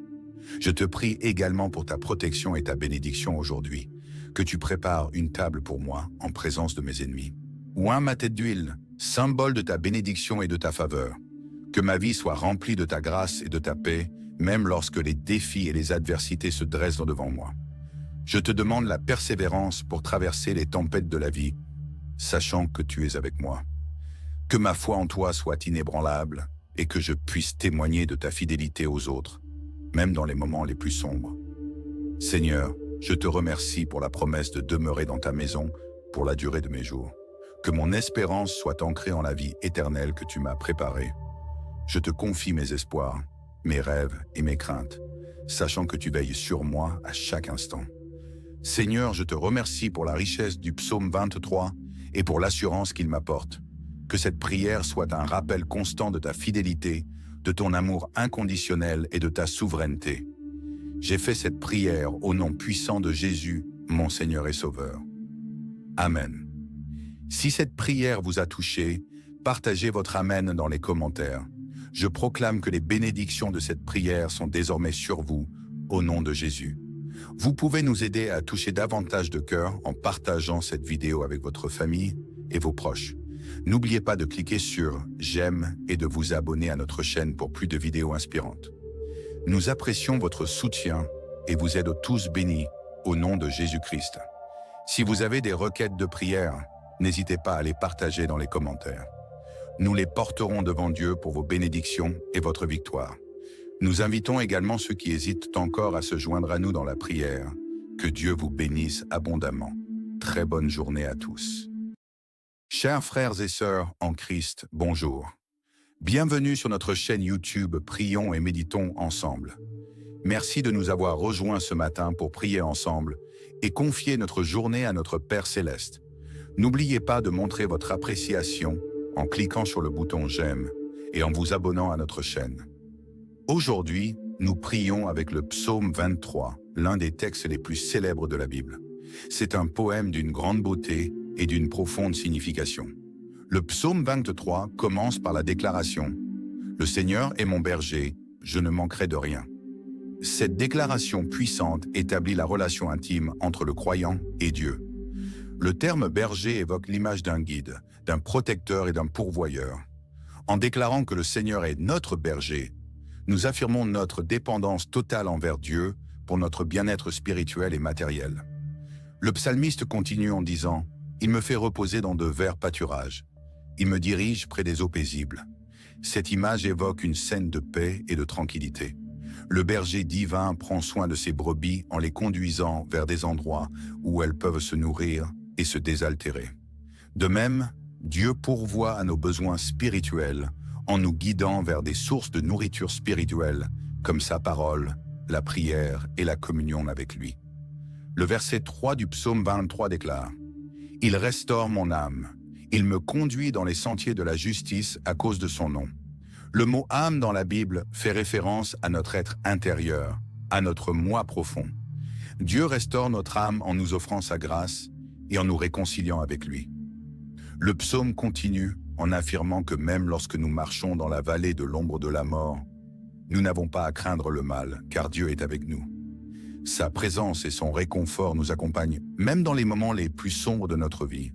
Je te prie également pour ta protection et ta bénédiction aujourd'hui, que tu prépares une table pour moi en présence de mes ennemis. Oins ma tête d'huile, symbole de ta bénédiction et de ta faveur. Que ma vie soit remplie de ta grâce et de ta paix, même lorsque les défis et les adversités se dressent devant moi. Je te demande la persévérance pour traverser les tempêtes de la vie, sachant que tu es avec moi. Que ma foi en toi soit inébranlable et que je puisse témoigner de ta fidélité aux autres, même dans les moments les plus sombres. Seigneur, je te remercie pour la promesse de demeurer dans ta maison pour la durée de mes jours. Que mon espérance soit ancrée en la vie éternelle que tu m'as préparée. Je te confie mes espoirs, mes rêves et mes craintes, sachant que tu veilles sur moi à chaque instant. Seigneur, je te remercie pour la richesse du psaume 23 et pour l'assurance qu'il m'apporte. Que cette prière soit un rappel constant de ta fidélité, de ton amour inconditionnel et de ta souveraineté. J'ai fait cette prière au nom puissant de Jésus, mon Seigneur et Sauveur. Amen. Si cette prière vous a touché, partagez votre Amen dans les commentaires. Je proclame que les bénédictions de cette prière sont désormais sur vous, au nom de Jésus. Vous pouvez nous aider à toucher davantage de cœurs en partageant cette vidéo avec votre famille et vos proches. N'oubliez pas de cliquer sur « J'aime » et de vous abonner à notre chaîne pour plus de vidéos inspirantes. Nous apprécions votre soutien et vous êtes tous bénis au nom de Jésus-Christ. Si vous avez des requêtes de prière, n'hésitez pas à les partager dans les commentaires. Nous les porterons devant Dieu pour vos bénédictions et votre victoire. Nous invitons également ceux qui hésitent encore à se joindre à nous dans la prière. Que Dieu vous bénisse abondamment. Très bonne journée à tous. Chers frères et sœurs en Christ, bonjour. Bienvenue sur notre chaîne YouTube Prions et méditons ensemble. Merci de nous avoir rejoints ce matin pour prier ensemble et confier notre journée à notre Père Céleste. N'oubliez pas de montrer votre appréciation en cliquant sur le bouton « J'aime » et en vous abonnant à notre chaîne. Aujourd'hui, nous prions avec le psaume 23, l'un des textes les plus célèbres de la Bible. C'est un poème d'une grande beauté et d'une profonde signification. Le psaume 23 commence par la déclaration « Le Seigneur est mon berger, je ne manquerai de rien ». Cette déclaration puissante établit la relation intime entre le croyant et Dieu. Le terme berger évoque l'image d'un guide, d'un protecteur et d'un pourvoyeur. En déclarant que le Seigneur est notre berger, nous affirmons notre dépendance totale envers Dieu pour notre bien-être spirituel et matériel. Le psalmiste continue en disant « Il me fait reposer dans de verts pâturages. Il me dirige près des eaux paisibles. » Cette image évoque une scène de paix et de tranquillité. Le berger divin prend soin de ses brebis en les conduisant vers des endroits où elles peuvent se nourrir et se désaltérer. De même, Dieu pourvoit à nos besoins spirituels en nous guidant vers des sources de nourriture spirituelle comme sa parole, la prière et la communion avec lui. Le verset 3 du psaume 23 déclare « Il restaure mon âme, il me conduit dans les sentiers de la justice à cause de son nom. » Le mot « âme » dans la Bible fait référence à notre être intérieur, à notre moi profond. Dieu restaure notre âme en nous offrant sa grâce et en nous réconciliant avec lui. Le psaume continue en affirmant que même lorsque nous marchons dans la vallée de l'ombre de la mort, nous n'avons pas à craindre le mal, car Dieu est avec nous. Sa présence et son réconfort nous accompagnent, même dans les moments les plus sombres de notre vie.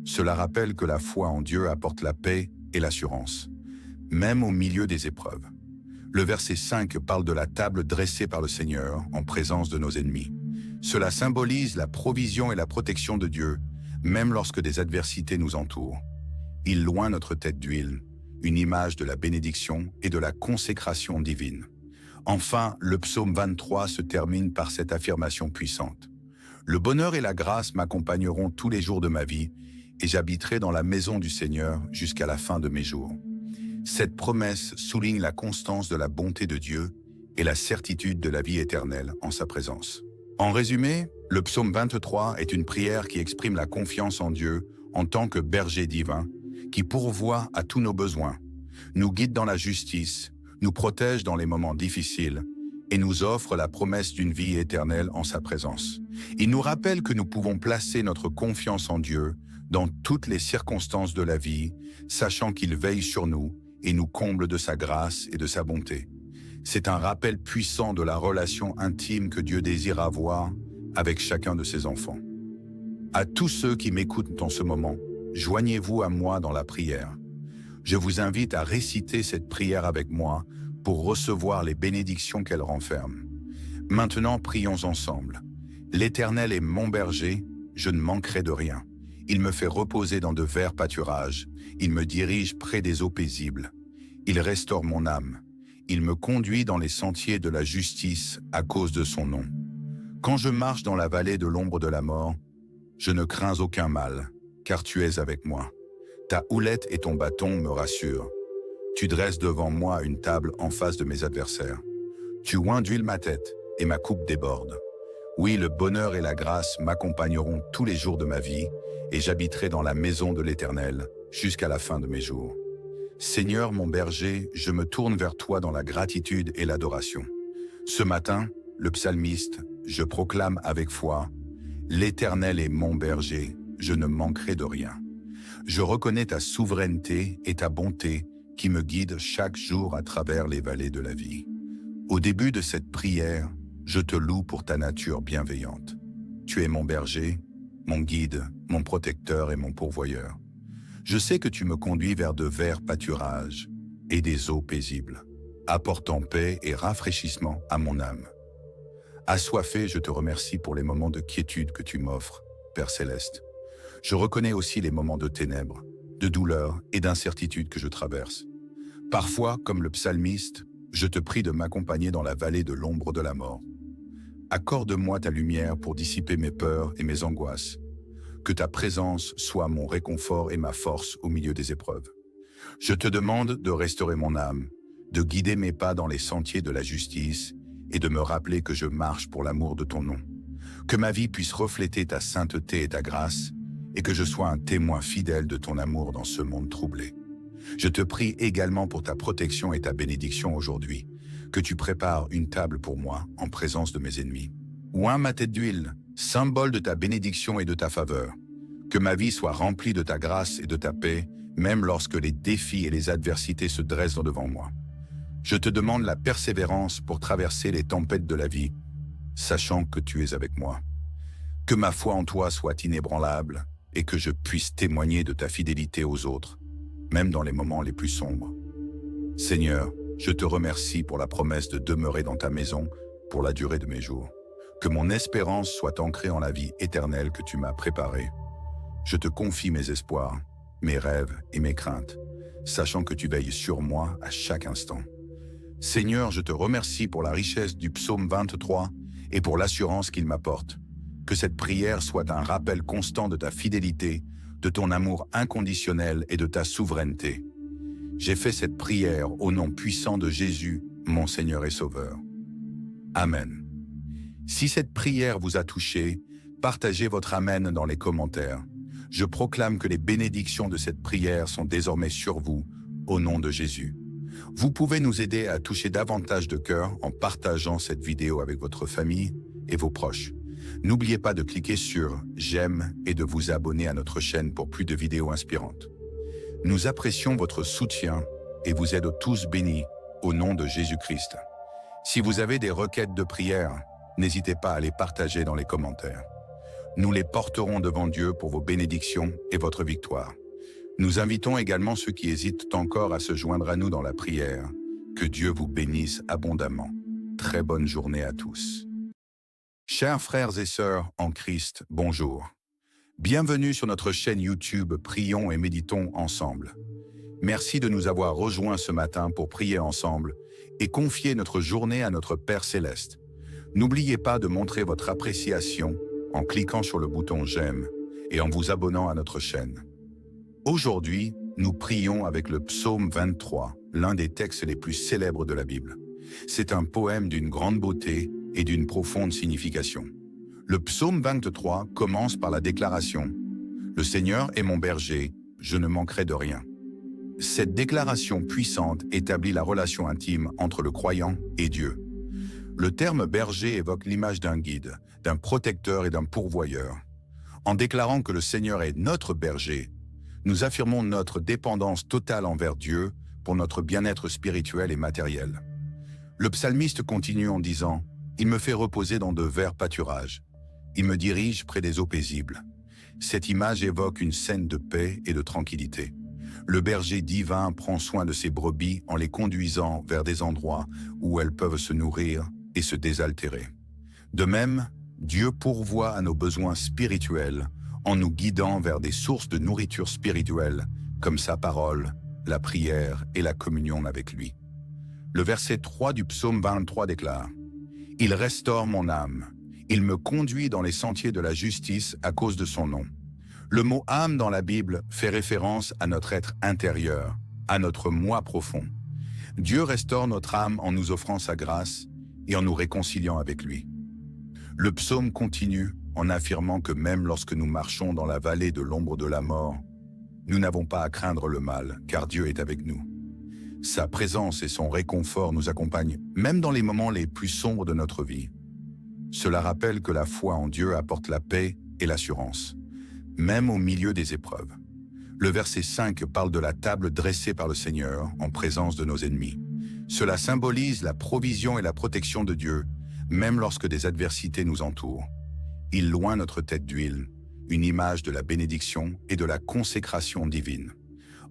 Cela rappelle que la foi en Dieu apporte la paix et l'assurance, même au milieu des épreuves. Le verset 5 parle de la table dressée par le Seigneur en présence de nos ennemis. Cela symbolise la provision et la protection de Dieu, même lorsque des adversités nous entourent. Il loint notre tête d'huile, une image de la bénédiction et de la consécration divine. Enfin, le psaume 23 se termine par cette affirmation puissante. « Le bonheur et la grâce m'accompagneront tous les jours de ma vie, et j'habiterai dans la maison du Seigneur jusqu'à la fin de mes jours. » Cette promesse souligne la constance de la bonté de Dieu et la certitude de la vie éternelle en sa présence. En résumé, le psaume 23 est une prière qui exprime la confiance en Dieu en tant que berger divin, qui pourvoit à tous nos besoins, nous guide dans la justice, nous protège dans les moments difficiles et nous offre la promesse d'une vie éternelle en sa présence. Il nous rappelle que nous pouvons placer notre confiance en Dieu dans toutes les circonstances de la vie, sachant qu'il veille sur nous et nous comble de sa grâce et de sa bonté. C'est un rappel puissant de la relation intime que Dieu désire avoir avec chacun de ses enfants. À tous ceux qui m'écoutent en ce moment, joignez-vous à moi dans la prière. Je vous invite à réciter cette prière avec moi pour recevoir les bénédictions qu'elle renferme. Maintenant, prions ensemble. L'Éternel est mon berger, je ne manquerai de rien. Il me fait reposer dans de verts pâturages. Il me dirige près des eaux paisibles. Il restaure mon âme. Il me conduit dans les sentiers de la justice à cause de son nom. Quand je marche dans la vallée de l'ombre de la mort, je ne crains aucun mal, car tu es avec moi. Ta houlette et ton bâton me rassurent. Tu dresses devant moi une table en face de mes adversaires. Tu oins d'huile ma tête et ma coupe déborde. Oui, le bonheur et la grâce m'accompagneront tous les jours de ma vie et j'habiterai dans la maison de l'Éternel jusqu'à la fin de mes jours. Seigneur mon berger, je me tourne vers toi dans la gratitude et l'adoration. Ce matin, le psalmiste, je proclame avec foi, « L'Éternel est mon berger, je ne manquerai de rien. » Je reconnais ta souveraineté et ta bonté qui me guident chaque jour à travers les vallées de la vie. Au début de cette prière, je te loue pour ta nature bienveillante. Tu es mon berger, mon guide, mon protecteur et mon pourvoyeur. Je sais que tu me conduis vers de verts pâturages et des eaux paisibles, apportant paix et rafraîchissement à mon âme. Assoiffé, je te remercie pour les moments de quiétude que tu m'offres, Père Céleste. Je reconnais aussi les moments de ténèbres, de douleur et d'incertitude que je traverse. Parfois, comme le psalmiste, je te prie de m'accompagner dans la vallée de l'ombre de la mort. Accorde-moi ta lumière pour dissiper mes peurs et mes angoisses. Que ta présence soit mon réconfort et ma force au milieu des épreuves. Je te demande de restaurer mon âme, de guider mes pas dans les sentiers de la justice et de me rappeler que je marche pour l'amour de ton nom. Que ma vie puisse refléter ta sainteté et ta grâce et que je sois un témoin fidèle de ton amour dans ce monde troublé. Je te prie également pour ta protection et ta bénédiction aujourd'hui, que tu prépares une table pour moi en présence de mes ennemis. Oins ma tête d'huile, symbole de ta bénédiction et de ta faveur. Que ma vie soit remplie de ta grâce et de ta paix, même lorsque les défis et les adversités se dressent devant moi. Je te demande la persévérance pour traverser les tempêtes de la vie, sachant que tu es avec moi. Que ma foi en toi soit inébranlable et que je puisse témoigner de ta fidélité aux autres, même dans les moments les plus sombres. Seigneur, je te remercie pour la promesse de demeurer dans ta maison pour la durée de mes jours. Que mon espérance soit ancrée en la vie éternelle que tu m'as préparée. Je te confie mes espoirs, mes rêves et mes craintes, sachant que tu veilles sur moi à chaque instant. Seigneur, je te remercie pour la richesse du psaume 23 et pour l'assurance qu'il m'apporte. Que cette prière soit un rappel constant de ta fidélité, de ton amour inconditionnel et de ta souveraineté. J'ai fait cette prière au nom puissant de Jésus, mon Seigneur et Sauveur. Amen. Si cette prière vous a touché, partagez votre Amen dans les commentaires. Je proclame que les bénédictions de cette prière sont désormais sur vous, au nom de Jésus. Vous pouvez nous aider à toucher davantage de cœurs en partageant cette vidéo avec votre famille et vos proches. N'oubliez pas de cliquer sur « J'aime » et de vous abonner à notre chaîne pour plus de vidéos inspirantes. Nous apprécions votre soutien et vous êtes tous bénis au nom de Jésus-Christ. Si vous avez des requêtes de prière, n'hésitez pas à les partager dans les commentaires. Nous les porterons devant Dieu pour vos bénédictions et votre victoire. Nous invitons également ceux qui hésitent encore à se joindre à nous dans la prière. Que Dieu vous bénisse abondamment. Très bonne journée à tous. Chers frères et sœurs en Christ, bonjour. Bienvenue sur notre chaîne YouTube Prions et méditons ensemble. Merci de nous avoir rejoints ce matin pour prier ensemble et confier notre journée à notre Père Céleste. N'oubliez pas de montrer votre appréciation en cliquant sur le bouton « J'aime » et en vous abonnant à notre chaîne. Aujourd'hui, nous prions avec le psaume 23, l'un des textes les plus célèbres de la Bible. C'est un poème d'une grande beauté et d'une profonde signification. Le psaume 23 commence par la déclaration « Le Seigneur est mon berger, je ne manquerai de rien ». Cette déclaration puissante établit la relation intime entre le croyant et Dieu. Le terme berger évoque l'image d'un guide, d'un protecteur et d'un pourvoyeur. En déclarant que le Seigneur est notre berger, nous affirmons notre dépendance totale envers Dieu pour notre bien-être spirituel et matériel. Le psalmiste continue en disant « Il me fait reposer dans de verts pâturages. Il me dirige près des eaux paisibles. » Cette image évoque une scène de paix et de tranquillité. Le berger divin prend soin de ses brebis en les conduisant vers des endroits où elles peuvent se nourrir et se désaltérer. De même, Dieu pourvoit à nos besoins spirituels en nous guidant vers des sources de nourriture spirituelle comme sa parole, la prière et la communion avec lui. Le verset 3 du psaume 23 déclare « Il restaure mon âme, il me conduit dans les sentiers de la justice à cause de son nom. » Le mot « âme » dans la Bible fait référence à notre être intérieur, à notre moi profond. Dieu restaure notre âme en nous offrant sa grâce et en nous réconciliant avec lui. Le psaume continue en affirmant que même lorsque nous marchons dans la vallée de l'ombre de la mort, Nous n'avons pas à craindre le mal, car Dieu est avec nous. Sa présence et son réconfort nous accompagnent, même dans les moments les plus sombres de notre vie. Cela rappelle que la foi en Dieu apporte la paix et l'assurance, même au milieu des épreuves. Le verset 5 parle de la table dressée par le Seigneur en présence de nos ennemis. Cela symbolise la provision et la protection de Dieu, même lorsque des adversités nous entourent. Il loint notre tête d'huile, une image de la bénédiction et de la consécration divine.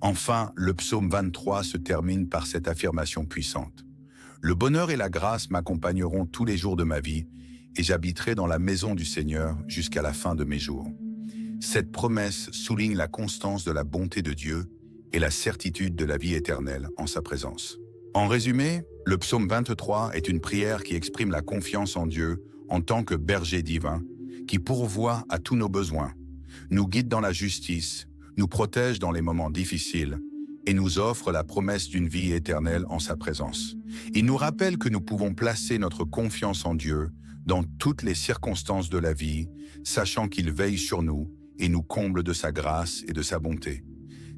Enfin, le psaume 23 se termine par cette affirmation puissante. Le bonheur et la grâce m'accompagneront tous les jours de ma vie, et j'habiterai dans la maison du Seigneur jusqu'à la fin de mes jours. Cette promesse souligne la constance de la bonté de Dieu et la certitude de la vie éternelle en sa présence. En résumé, le psaume 23 est une prière qui exprime la confiance en Dieu en tant que berger divin, qui pourvoit à tous nos besoins, nous guide dans la justice, nous protège dans les moments difficiles et nous offre la promesse d'une vie éternelle en sa présence. Il nous rappelle que nous pouvons placer notre confiance en Dieu dans toutes les circonstances de la vie, sachant qu'il veille sur nous et nous comble de sa grâce et de sa bonté.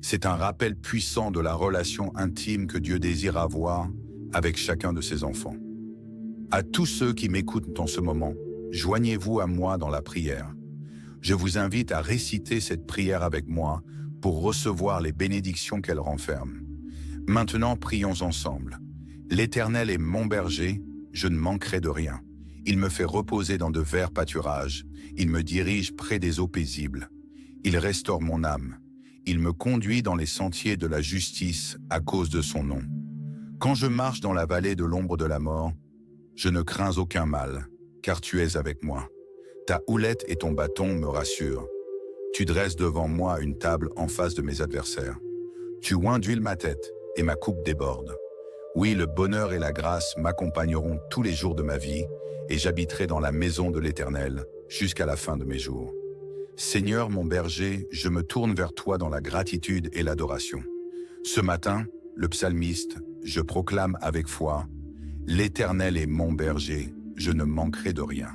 C'est un rappel puissant de la relation intime que Dieu désire avoir avec chacun de ses enfants. À tous ceux qui m'écoutent en ce moment, joignez-vous à moi dans la prière. Je vous invite à réciter cette prière avec moi pour recevoir les bénédictions qu'elle renferme. Maintenant, prions ensemble. L'Éternel est mon berger, je ne manquerai de rien. Il me fait reposer dans de verts pâturages, il me dirige près des eaux paisibles. Il restaure mon âme. Il me conduit dans les sentiers de la justice à cause de son nom. Quand je marche dans la vallée de l'ombre de la mort, je ne crains aucun mal, car tu es avec moi. Ta houlette et ton bâton me rassurent. Tu dresses devant moi une table en face de mes adversaires. Tu oins d'huile ma tête et ma coupe déborde. Oui, le bonheur et la grâce m'accompagneront tous les jours de ma vie et j'habiterai dans la maison de l'Éternel jusqu'à la fin de mes jours. Seigneur mon berger, je me tourne vers toi dans la gratitude et l'adoration. Ce matin, le psalmiste, je proclame avec foi, « L'Éternel est mon berger, je ne manquerai de rien. »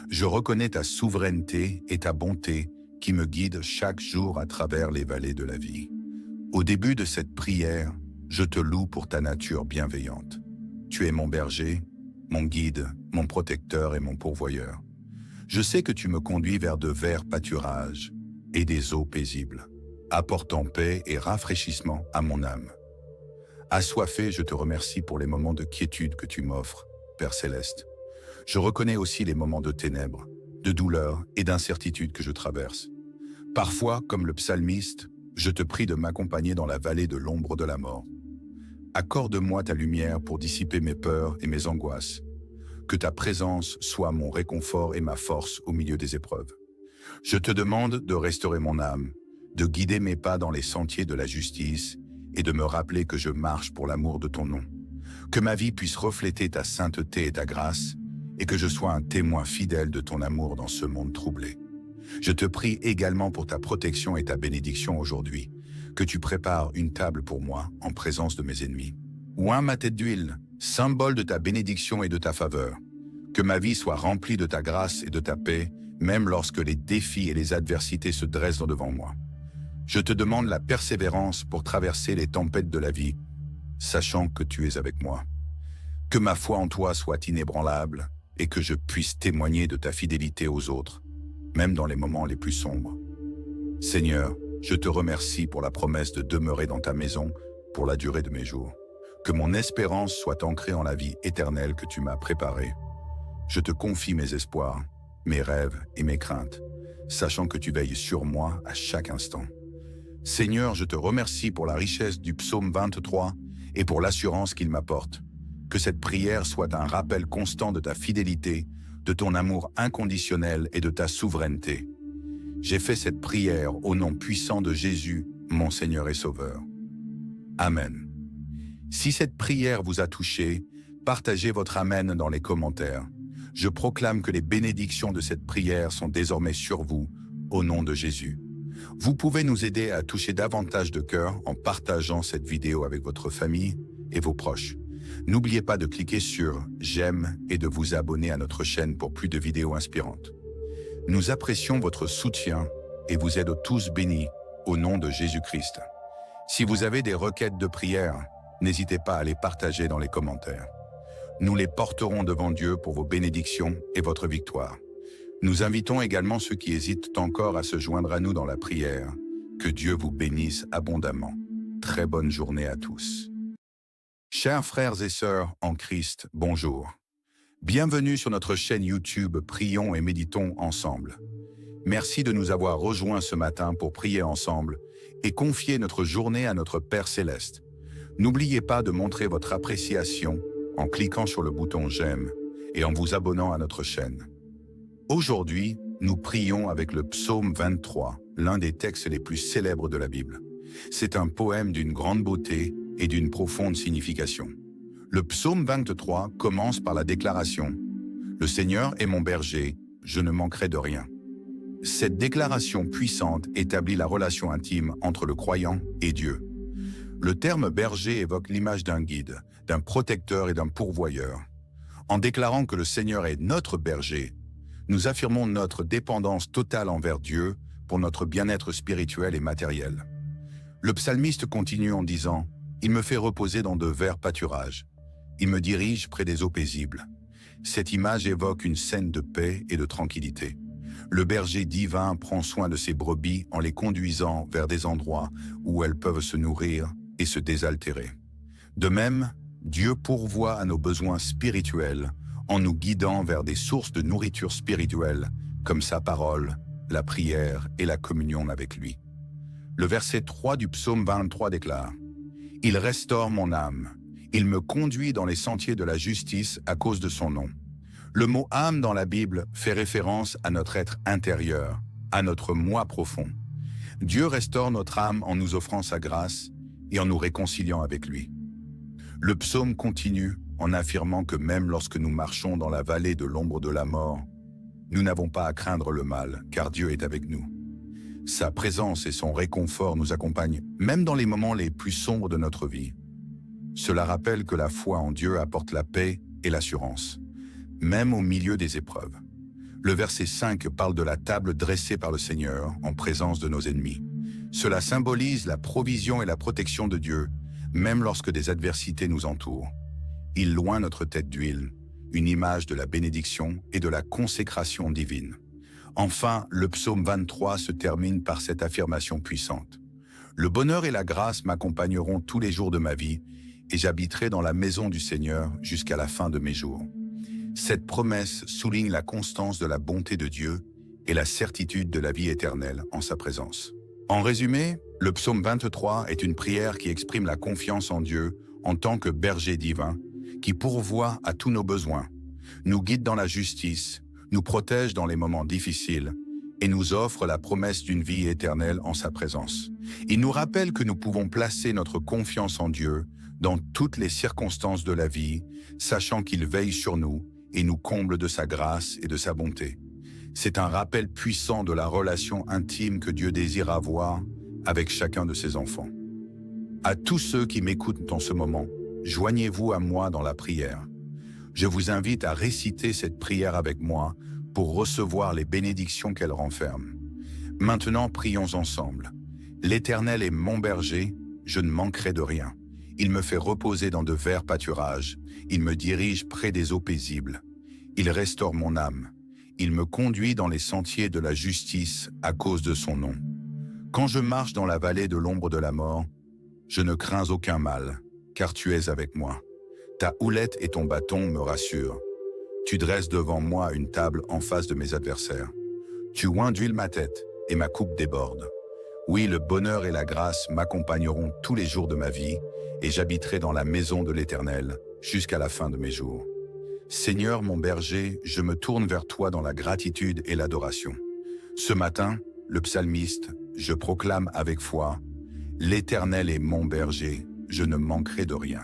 Je reconnais ta souveraineté et ta bonté qui me guident chaque jour à travers les vallées de la vie. Au début de cette prière, je te loue pour ta nature bienveillante. Tu es mon berger, mon guide, mon protecteur et mon pourvoyeur. Je sais que tu me conduis vers de verts pâturages et des eaux paisibles, apportant paix et rafraîchissement à mon âme. Assoiffé, je te remercie pour les moments de quiétude que tu m'offres, Père Céleste. Je reconnais aussi les moments de ténèbres, de douleur et d'incertitude que je traverse. Parfois, comme le psalmiste, je te prie de m'accompagner dans la vallée de l'ombre de la mort. Accorde-moi ta lumière pour dissiper mes peurs et mes angoisses. Que ta présence soit mon réconfort et ma force au milieu des épreuves. Je te demande de restaurer mon âme, de guider mes pas dans les sentiers de la justice et de me rappeler que je marche pour l'amour de ton nom. Que ma vie puisse refléter ta sainteté et ta grâce et que je sois un témoin fidèle de ton amour dans ce monde troublé. Je te prie également pour ta protection et ta bénédiction aujourd'hui, que tu prépares une table pour moi en présence de mes ennemis. Oins ma tête d'huile, symbole de ta bénédiction et de ta faveur. Que ma vie soit remplie de ta grâce et de ta paix, même lorsque les défis et les adversités se dressent devant moi. Je te demande la persévérance pour traverser les tempêtes de la vie, sachant que tu es avec moi. Que ma foi en toi soit inébranlable et que je puisse témoigner de ta fidélité aux autres, même dans les moments les plus sombres. Seigneur, je te remercie pour la promesse de demeurer dans ta maison pour la durée de mes jours. Que mon espérance soit ancrée en la vie éternelle que tu m'as préparée. Je te confie mes espoirs, mes rêves et mes craintes, sachant que tu veilles sur moi à chaque instant. Seigneur, je te remercie pour la richesse du psaume 23 et pour l'assurance qu'il m'apporte. Que cette prière soit un rappel constant de ta fidélité, de ton amour inconditionnel et de ta souveraineté. J'ai fait cette prière au nom puissant de Jésus, mon Seigneur et Sauveur. Amen. Si cette prière vous a touché, partagez votre Amen dans les commentaires. Je proclame que les bénédictions de cette prière sont désormais sur vous, au nom de Jésus. Vous pouvez nous aider à toucher davantage de cœurs en partageant cette vidéo avec votre famille et vos proches. N'oubliez pas de cliquer sur « J'aime » et de vous abonner à notre chaîne pour plus de vidéos inspirantes. Nous apprécions votre soutien et vous êtes tous bénis au nom de Jésus-Christ. Si vous avez des requêtes de prière, n'hésitez pas à les partager dans les commentaires. Nous les porterons devant Dieu pour vos bénédictions et votre victoire. Nous invitons également ceux qui hésitent encore à se joindre à nous dans la prière. Que Dieu vous bénisse abondamment. Très bonne journée à tous. Chers frères et sœurs en Christ, bonjour. Bienvenue sur notre chaîne YouTube Prions et méditons ensemble. Merci de nous avoir rejoints ce matin pour prier ensemble et confier notre journée à notre Père Céleste. N'oubliez pas de montrer votre appréciation en cliquant sur le bouton j'aime et en vous abonnant à notre chaîne. Aujourd'hui, nous prions avec le psaume 23, l'un des textes les plus célèbres de la Bible. C'est un poème d'une grande beauté et d'une profonde signification. Le psaume 23 commence par la déclaration « Le Seigneur est mon berger, je ne manquerai de rien ». Cette déclaration puissante établit la relation intime entre le croyant et Dieu. Le terme berger évoque l'image d'un guide, d'un protecteur et d'un pourvoyeur. En déclarant que le Seigneur est notre berger, nous affirmons notre dépendance totale envers Dieu pour notre bien-être spirituel et matériel. Le psalmiste continue en disant « Il me fait reposer dans de verts pâturages. Il me dirige près des eaux paisibles. » Cette image évoque une scène de paix et de tranquillité. Le berger divin prend soin de ses brebis en les conduisant vers des endroits où elles peuvent se nourrir et se désaltérer. De même, Dieu pourvoit à nos besoins spirituels en nous guidant vers des sources de nourriture spirituelle comme sa parole, la prière et la communion avec lui. Le verset 3 du psaume 23 déclare « Il restaure mon âme, il me conduit dans les sentiers de la justice à cause de son nom. » Le mot « âme » dans la Bible fait référence à notre être intérieur, à notre moi profond. Dieu restaure notre âme en nous offrant sa grâce et en nous réconciliant avec lui. Le psaume continue en affirmant que même lorsque nous marchons dans la vallée de l'ombre de la mort, nous n'avons pas à craindre le mal, car Dieu est avec nous. Sa présence et son réconfort nous accompagnent, même dans les moments les plus sombres de notre vie. Cela rappelle que la foi en Dieu apporte la paix et l'assurance, même au milieu des épreuves. Le verset 5 parle de la table dressée par le Seigneur en présence de nos ennemis. Cela symbolise la provision et la protection de Dieu, même lorsque des adversités nous entourent. Il loint notre tête d'huile, une image de la bénédiction et de la consécration divine. Enfin, le psaume 23 se termine par cette affirmation puissante. « Le bonheur et la grâce m'accompagneront tous les jours de ma vie, et j'habiterai dans la maison du Seigneur jusqu'à la fin de mes jours. » Cette promesse souligne la constance de la bonté de Dieu et la certitude de la vie éternelle en sa présence. En résumé, le psaume 23 est une prière qui exprime la confiance en Dieu en tant que berger divin, qui pourvoit à tous nos besoins, nous guide dans la justice, nous protège dans les moments difficiles et nous offre la promesse d'une vie éternelle en sa présence. Il nous rappelle que nous pouvons placer notre confiance en Dieu dans toutes les circonstances de la vie, sachant qu'il veille sur nous et nous comble de sa grâce et de sa bonté. C'est un rappel puissant de la relation intime que Dieu désire avoir avec chacun de ses enfants. À tous ceux qui m'écoutent en ce moment, joignez-vous à moi dans la prière. Je vous invite à réciter cette prière avec moi pour recevoir les bénédictions qu'elle renferme. Maintenant, prions ensemble. L'Éternel est mon berger, je ne manquerai de rien. Il me fait reposer dans de verts pâturages. Il me dirige près des eaux paisibles. Il restaure mon âme. Il me conduit dans les sentiers de la justice à cause de son nom. Quand je marche dans la vallée de l'ombre de la mort, je ne crains aucun mal, car tu es avec moi. Ta houlette et ton bâton me rassurent. Tu dresses devant moi une table en face de mes adversaires. Tu oins d'huile ma tête et ma coupe déborde. Oui, le bonheur et la grâce m'accompagneront tous les jours de ma vie et j'habiterai dans la maison de l'Éternel jusqu'à la fin de mes jours. Seigneur mon berger, je me tourne vers toi dans la gratitude et l'adoration. Ce matin, le psalmiste, je proclame avec foi, « L'Éternel est mon berger, je ne manquerai de rien. »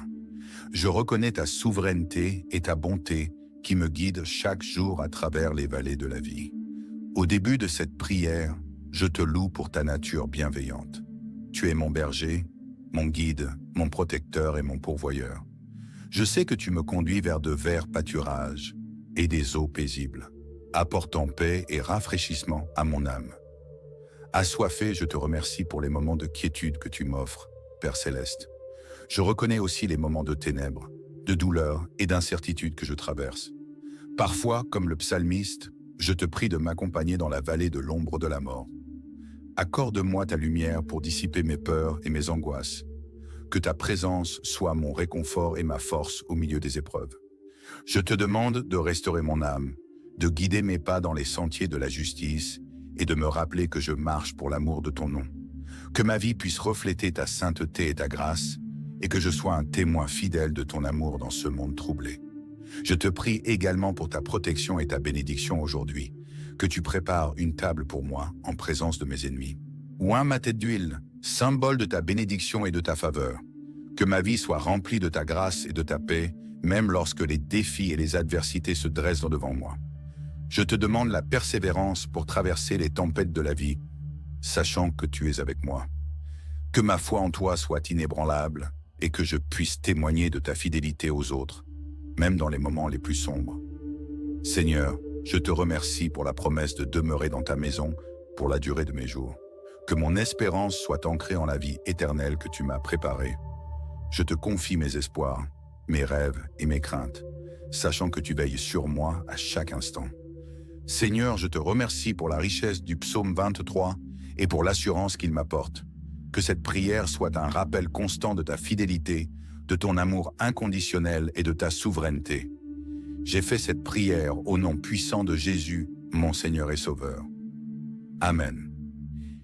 Je reconnais ta souveraineté et ta bonté qui me guident chaque jour à travers les vallées de la vie. Au début de cette prière, je te loue pour ta nature bienveillante. Tu es mon berger, mon guide, mon protecteur et mon pourvoyeur. Je sais que tu me conduis vers de verts pâturages et des eaux paisibles, apportant paix et rafraîchissement à mon âme. Assoiffé, je te remercie pour les moments de quiétude que tu m'offres, Père Céleste. Je reconnais aussi les moments de ténèbres, de douleur et d'incertitude que je traverse. Parfois, comme le psalmiste, je te prie de m'accompagner dans la vallée de l'ombre de la mort. Accorde-moi ta lumière pour dissiper mes peurs et mes angoisses. Que ta présence soit mon réconfort et ma force au milieu des épreuves. Je te demande de restaurer mon âme, de guider mes pas dans les sentiers de la justice et de me rappeler que je marche pour l'amour de ton nom. Que ma vie puisse refléter ta sainteté et ta grâce et que je sois un témoin fidèle de ton amour dans ce monde troublé. Je te prie également pour ta protection et ta bénédiction aujourd'hui, que tu prépares une table pour moi en présence de mes ennemis. Oins ma tête d'huile, symbole de ta bénédiction et de ta faveur. Que ma vie soit remplie de ta grâce et de ta paix, même lorsque les défis et les adversités se dressent devant moi. Je te demande la persévérance pour traverser les tempêtes de la vie, sachant que tu es avec moi. Que ma foi en toi soit inébranlable et que je puisse témoigner de ta fidélité aux autres, même dans les moments les plus sombres. Seigneur, je te remercie pour la promesse de demeurer dans ta maison pour la durée de mes jours. Que mon espérance soit ancrée en la vie éternelle que tu m'as préparée. Je te confie mes espoirs, mes rêves et mes craintes, sachant que tu veilles sur moi à chaque instant. Seigneur, je te remercie pour la richesse du psaume 23 et pour l'assurance qu'il m'apporte. Que cette prière soit un rappel constant de ta fidélité, de ton amour inconditionnel et de ta souveraineté. J'ai fait cette prière au nom puissant de Jésus, mon Seigneur et Sauveur. Amen.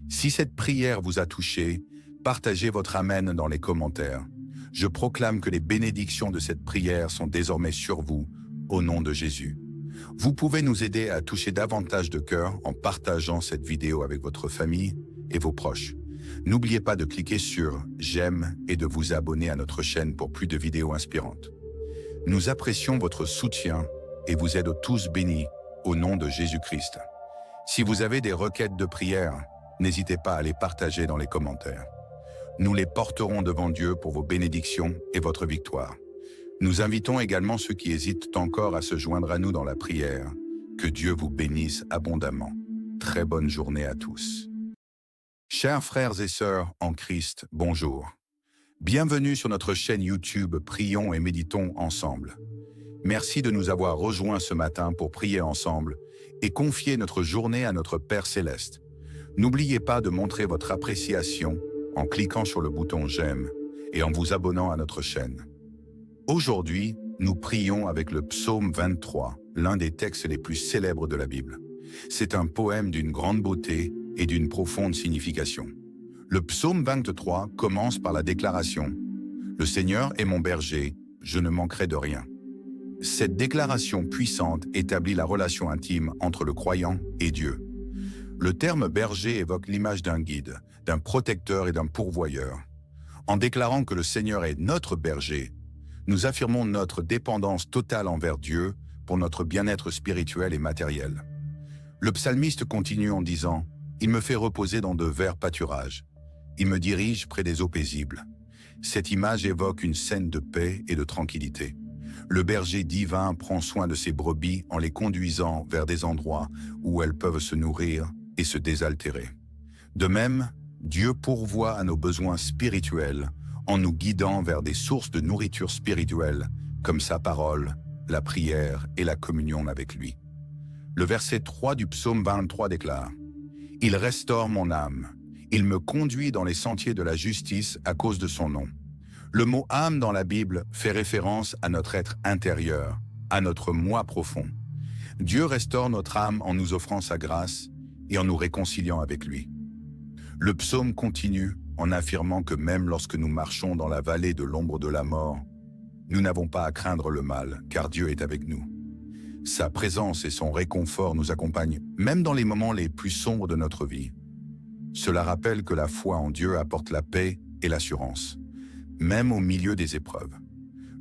Si cette prière vous a touché, partagez votre Amen dans les commentaires. Je proclame que les bénédictions de cette prière sont désormais sur vous, au nom de Jésus. Vous pouvez nous aider à toucher davantage de cœurs en partageant cette vidéo avec votre famille et vos proches. N'oubliez pas de cliquer sur « J'aime » et de vous abonner à notre chaîne pour plus de vidéos inspirantes. Nous apprécions votre soutien et vous êtes tous bénis au nom de Jésus-Christ. Si vous avez des requêtes de prière, n'hésitez pas à les partager dans les commentaires. Nous les porterons devant Dieu pour vos bénédictions et votre victoire. Nous invitons également ceux qui hésitent encore à se joindre à nous dans la prière. Que Dieu vous bénisse abondamment. Très bonne journée à tous. Chers frères et sœurs en Christ, bonjour. Bienvenue sur notre chaîne YouTube Prions et méditons ensemble. Merci de nous avoir rejoints ce matin pour prier ensemble et confier notre journée à notre Père Céleste. N'oubliez pas de montrer votre appréciation en cliquant sur le bouton « J'aime » et en vous abonnant à notre chaîne. Aujourd'hui, nous prions avec le psaume 23, l'un des textes les plus célèbres de la Bible. C'est un poème d'une grande beauté et d'une profonde signification. Le psaume 23 commence par la déclaration « Le Seigneur est mon berger, je ne manquerai de rien ». Cette déclaration puissante établit la relation intime entre le croyant et Dieu. Le terme berger évoque l'image d'un guide, d'un protecteur et d'un pourvoyeur. En déclarant que le Seigneur est notre berger, nous affirmons notre dépendance totale envers Dieu pour notre bien-être spirituel et matériel. Le psalmiste continue en disant « Il me fait reposer dans de verts pâturages. Il me dirige près des eaux paisibles. » Cette image évoque une scène de paix et de tranquillité. Le berger divin prend soin de ses brebis en les conduisant vers des endroits où elles peuvent se nourrir et se désaltérer. De même, Dieu pourvoit à nos besoins spirituels en nous guidant vers des sources de nourriture spirituelle comme sa parole, la prière et la communion avec lui. Le verset 3 du psaume 23 déclare « Il restaure mon âme, il me conduit dans les sentiers de la justice à cause de son nom. » Le mot « âme » dans la Bible fait référence à notre être intérieur, à notre moi profond. Dieu restaure notre âme en nous offrant sa grâce et en nous réconciliant avec lui. Le psaume continue en affirmant que même lorsque nous marchons dans la vallée de l'ombre de la mort, nous n'avons pas à craindre le mal, car Dieu est avec nous. Sa présence et son réconfort nous accompagnent, même dans les moments les plus sombres de notre vie. Cela rappelle que la foi en Dieu apporte la paix et l'assurance, même au milieu des épreuves.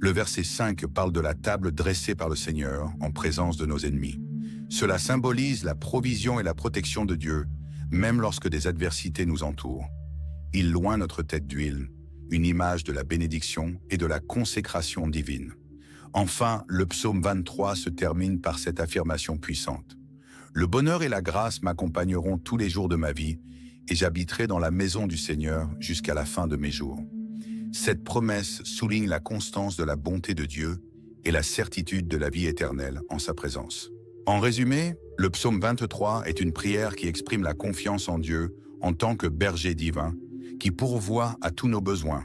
Le verset 5 parle de la table dressée par le Seigneur en présence de nos ennemis. Cela symbolise la provision et la protection de Dieu, même lorsque des adversités nous entourent. Il loint notre tête d'huile, une image de la bénédiction et de la consécration divine. Enfin, le psaume 23 se termine par cette affirmation puissante. « Le bonheur et la grâce m'accompagneront tous les jours de ma vie, et j'habiterai dans la maison du Seigneur jusqu'à la fin de mes jours. Cette promesse souligne la constance de la bonté de Dieu et la certitude de la vie éternelle en sa présence. En résumé, le psaume 23 est une prière qui exprime la confiance en Dieu en tant que berger divin, qui pourvoit à tous nos besoins,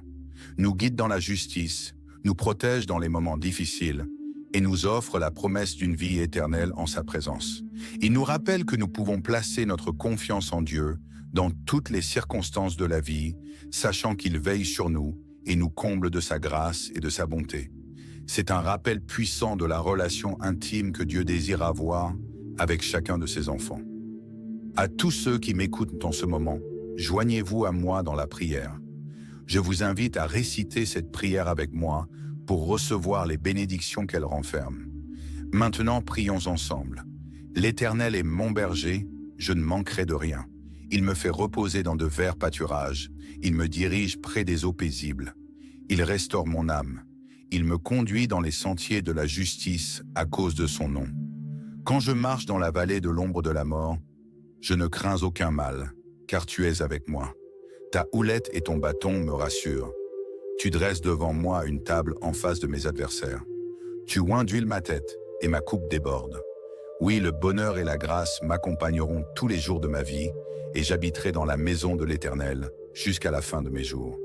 nous guide dans la justice, nous protège dans les moments difficiles et nous offre la promesse d'une vie éternelle en sa présence. Il nous rappelle que nous pouvons placer notre confiance en Dieu dans toutes les circonstances de la vie, sachant qu'il veille sur nous et nous comble de sa grâce et de sa bonté. C'est un rappel puissant de la relation intime que Dieu désire avoir avec chacun de ses enfants. À tous ceux qui m'écoutent en ce moment, joignez-vous à moi dans la prière. Je vous invite à réciter cette prière avec moi pour recevoir les bénédictions qu'elle renferme. Maintenant, prions ensemble. L'Éternel est mon berger, je ne manquerai de rien. Il me fait reposer dans de verts pâturages, il me dirige près des eaux paisibles. Il restaure mon âme. Il me conduit dans les sentiers de la justice à cause de son nom. Quand je marche dans la vallée de l'ombre de la mort, je ne crains aucun mal, car tu es avec moi. Ta houlette et ton bâton me rassurent. Tu dresses devant moi une table en face de mes adversaires. Tu oins d'huile ma tête et ma coupe déborde. Oui, le bonheur et la grâce m'accompagneront tous les jours de ma vie et j'habiterai dans la maison de l'Éternel jusqu'à la fin de mes jours.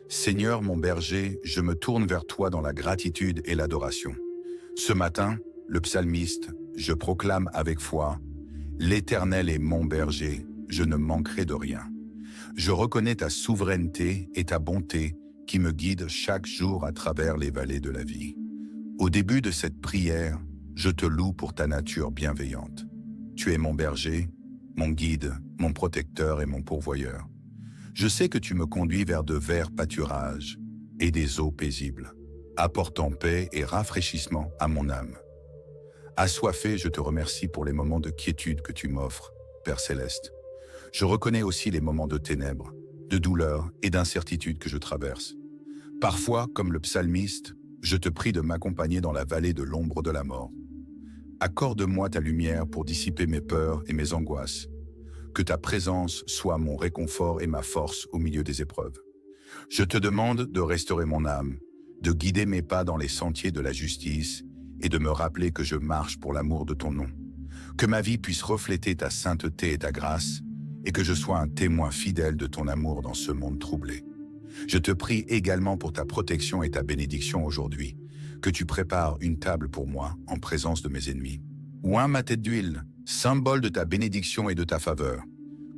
Seigneur mon berger, je me tourne vers toi dans la gratitude et l'adoration. Ce matin, le psalmiste, je proclame avec foi, « L'Éternel est mon berger, je ne manquerai de rien. » Je reconnais ta souveraineté et ta bonté qui me guident chaque jour à travers les vallées de la vie. Au début de cette prière, je te loue pour ta nature bienveillante. Tu es mon berger, mon guide, mon protecteur et mon pourvoyeur. Je sais que tu me conduis vers de verts pâturages et des eaux paisibles, apportant paix et rafraîchissement à mon âme. Assoiffé, je te remercie pour les moments de quiétude que tu m'offres, Père Céleste. Je reconnais aussi les moments de ténèbres, de douleur et d'incertitude que je traverse. Parfois, comme le psalmiste, je te prie de m'accompagner dans la vallée de l'ombre de la mort. Accorde-moi ta lumière pour dissiper mes peurs et mes angoisses. Que ta présence soit mon réconfort et ma force au milieu des épreuves. Je te demande de restaurer mon âme, de guider mes pas dans les sentiers de la justice et de me rappeler que je marche pour l'amour de ton nom. Que ma vie puisse refléter ta sainteté et ta grâce et que je sois un témoin fidèle de ton amour dans ce monde troublé. Je te prie également pour ta protection et ta bénédiction aujourd'hui, que tu prépares une table pour moi en présence de mes ennemis. Oins ma tête d'huile, symbole de ta bénédiction et de ta faveur.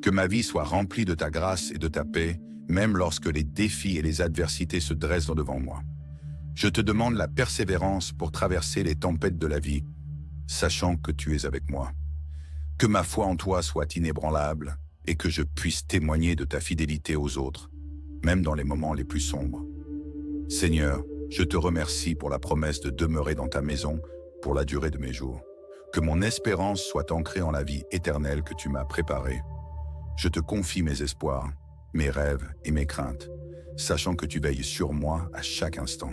Que ma vie soit remplie de ta grâce et de ta paix, même lorsque les défis et les adversités se dressent devant moi. Je te demande la persévérance pour traverser les tempêtes de la vie, sachant que tu es avec moi. Que ma foi en toi soit inébranlable et que je puisse témoigner de ta fidélité aux autres, même dans les moments les plus sombres. Seigneur, je te remercie pour la promesse de demeurer dans ta maison pour la durée de mes jours. Que mon espérance soit ancrée en la vie éternelle que tu m'as préparée. Je te confie mes espoirs, mes rêves et mes craintes, sachant que tu veilles sur moi à chaque instant.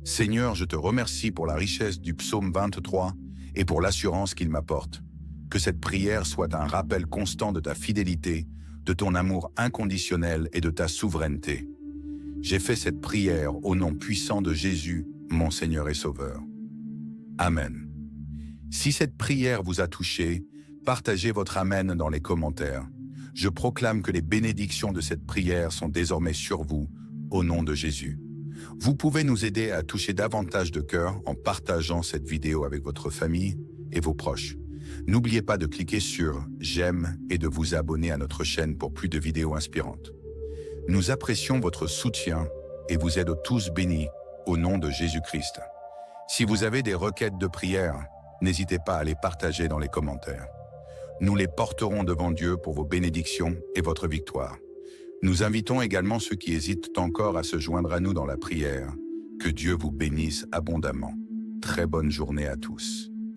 Seigneur, je te remercie pour la richesse du psaume 23 et pour l'assurance qu'il m'apporte. Que cette prière soit un rappel constant de ta fidélité, de ton amour inconditionnel et de ta souveraineté. J'ai fait cette prière au nom puissant de Jésus, mon Seigneur et Sauveur. Amen. Si cette prière vous a touché, partagez votre Amen dans les commentaires. Je proclame que les bénédictions de cette prière sont désormais sur vous, au nom de Jésus. Vous pouvez nous aider à toucher davantage de cœurs en partageant cette vidéo avec votre famille et vos proches. N'oubliez pas de cliquer sur « J'aime » et de vous abonner à notre chaîne pour plus de vidéos inspirantes. Nous apprécions votre soutien et vous êtes tous bénis au nom de Jésus-Christ. Si vous avez des requêtes de prière, n'hésitez pas à les partager dans les commentaires. Nous les porterons devant Dieu pour vos bénédictions et votre victoire. Nous invitons également ceux qui hésitent encore à se joindre à nous dans la prière. Que Dieu vous bénisse abondamment. Très bonne journée à tous.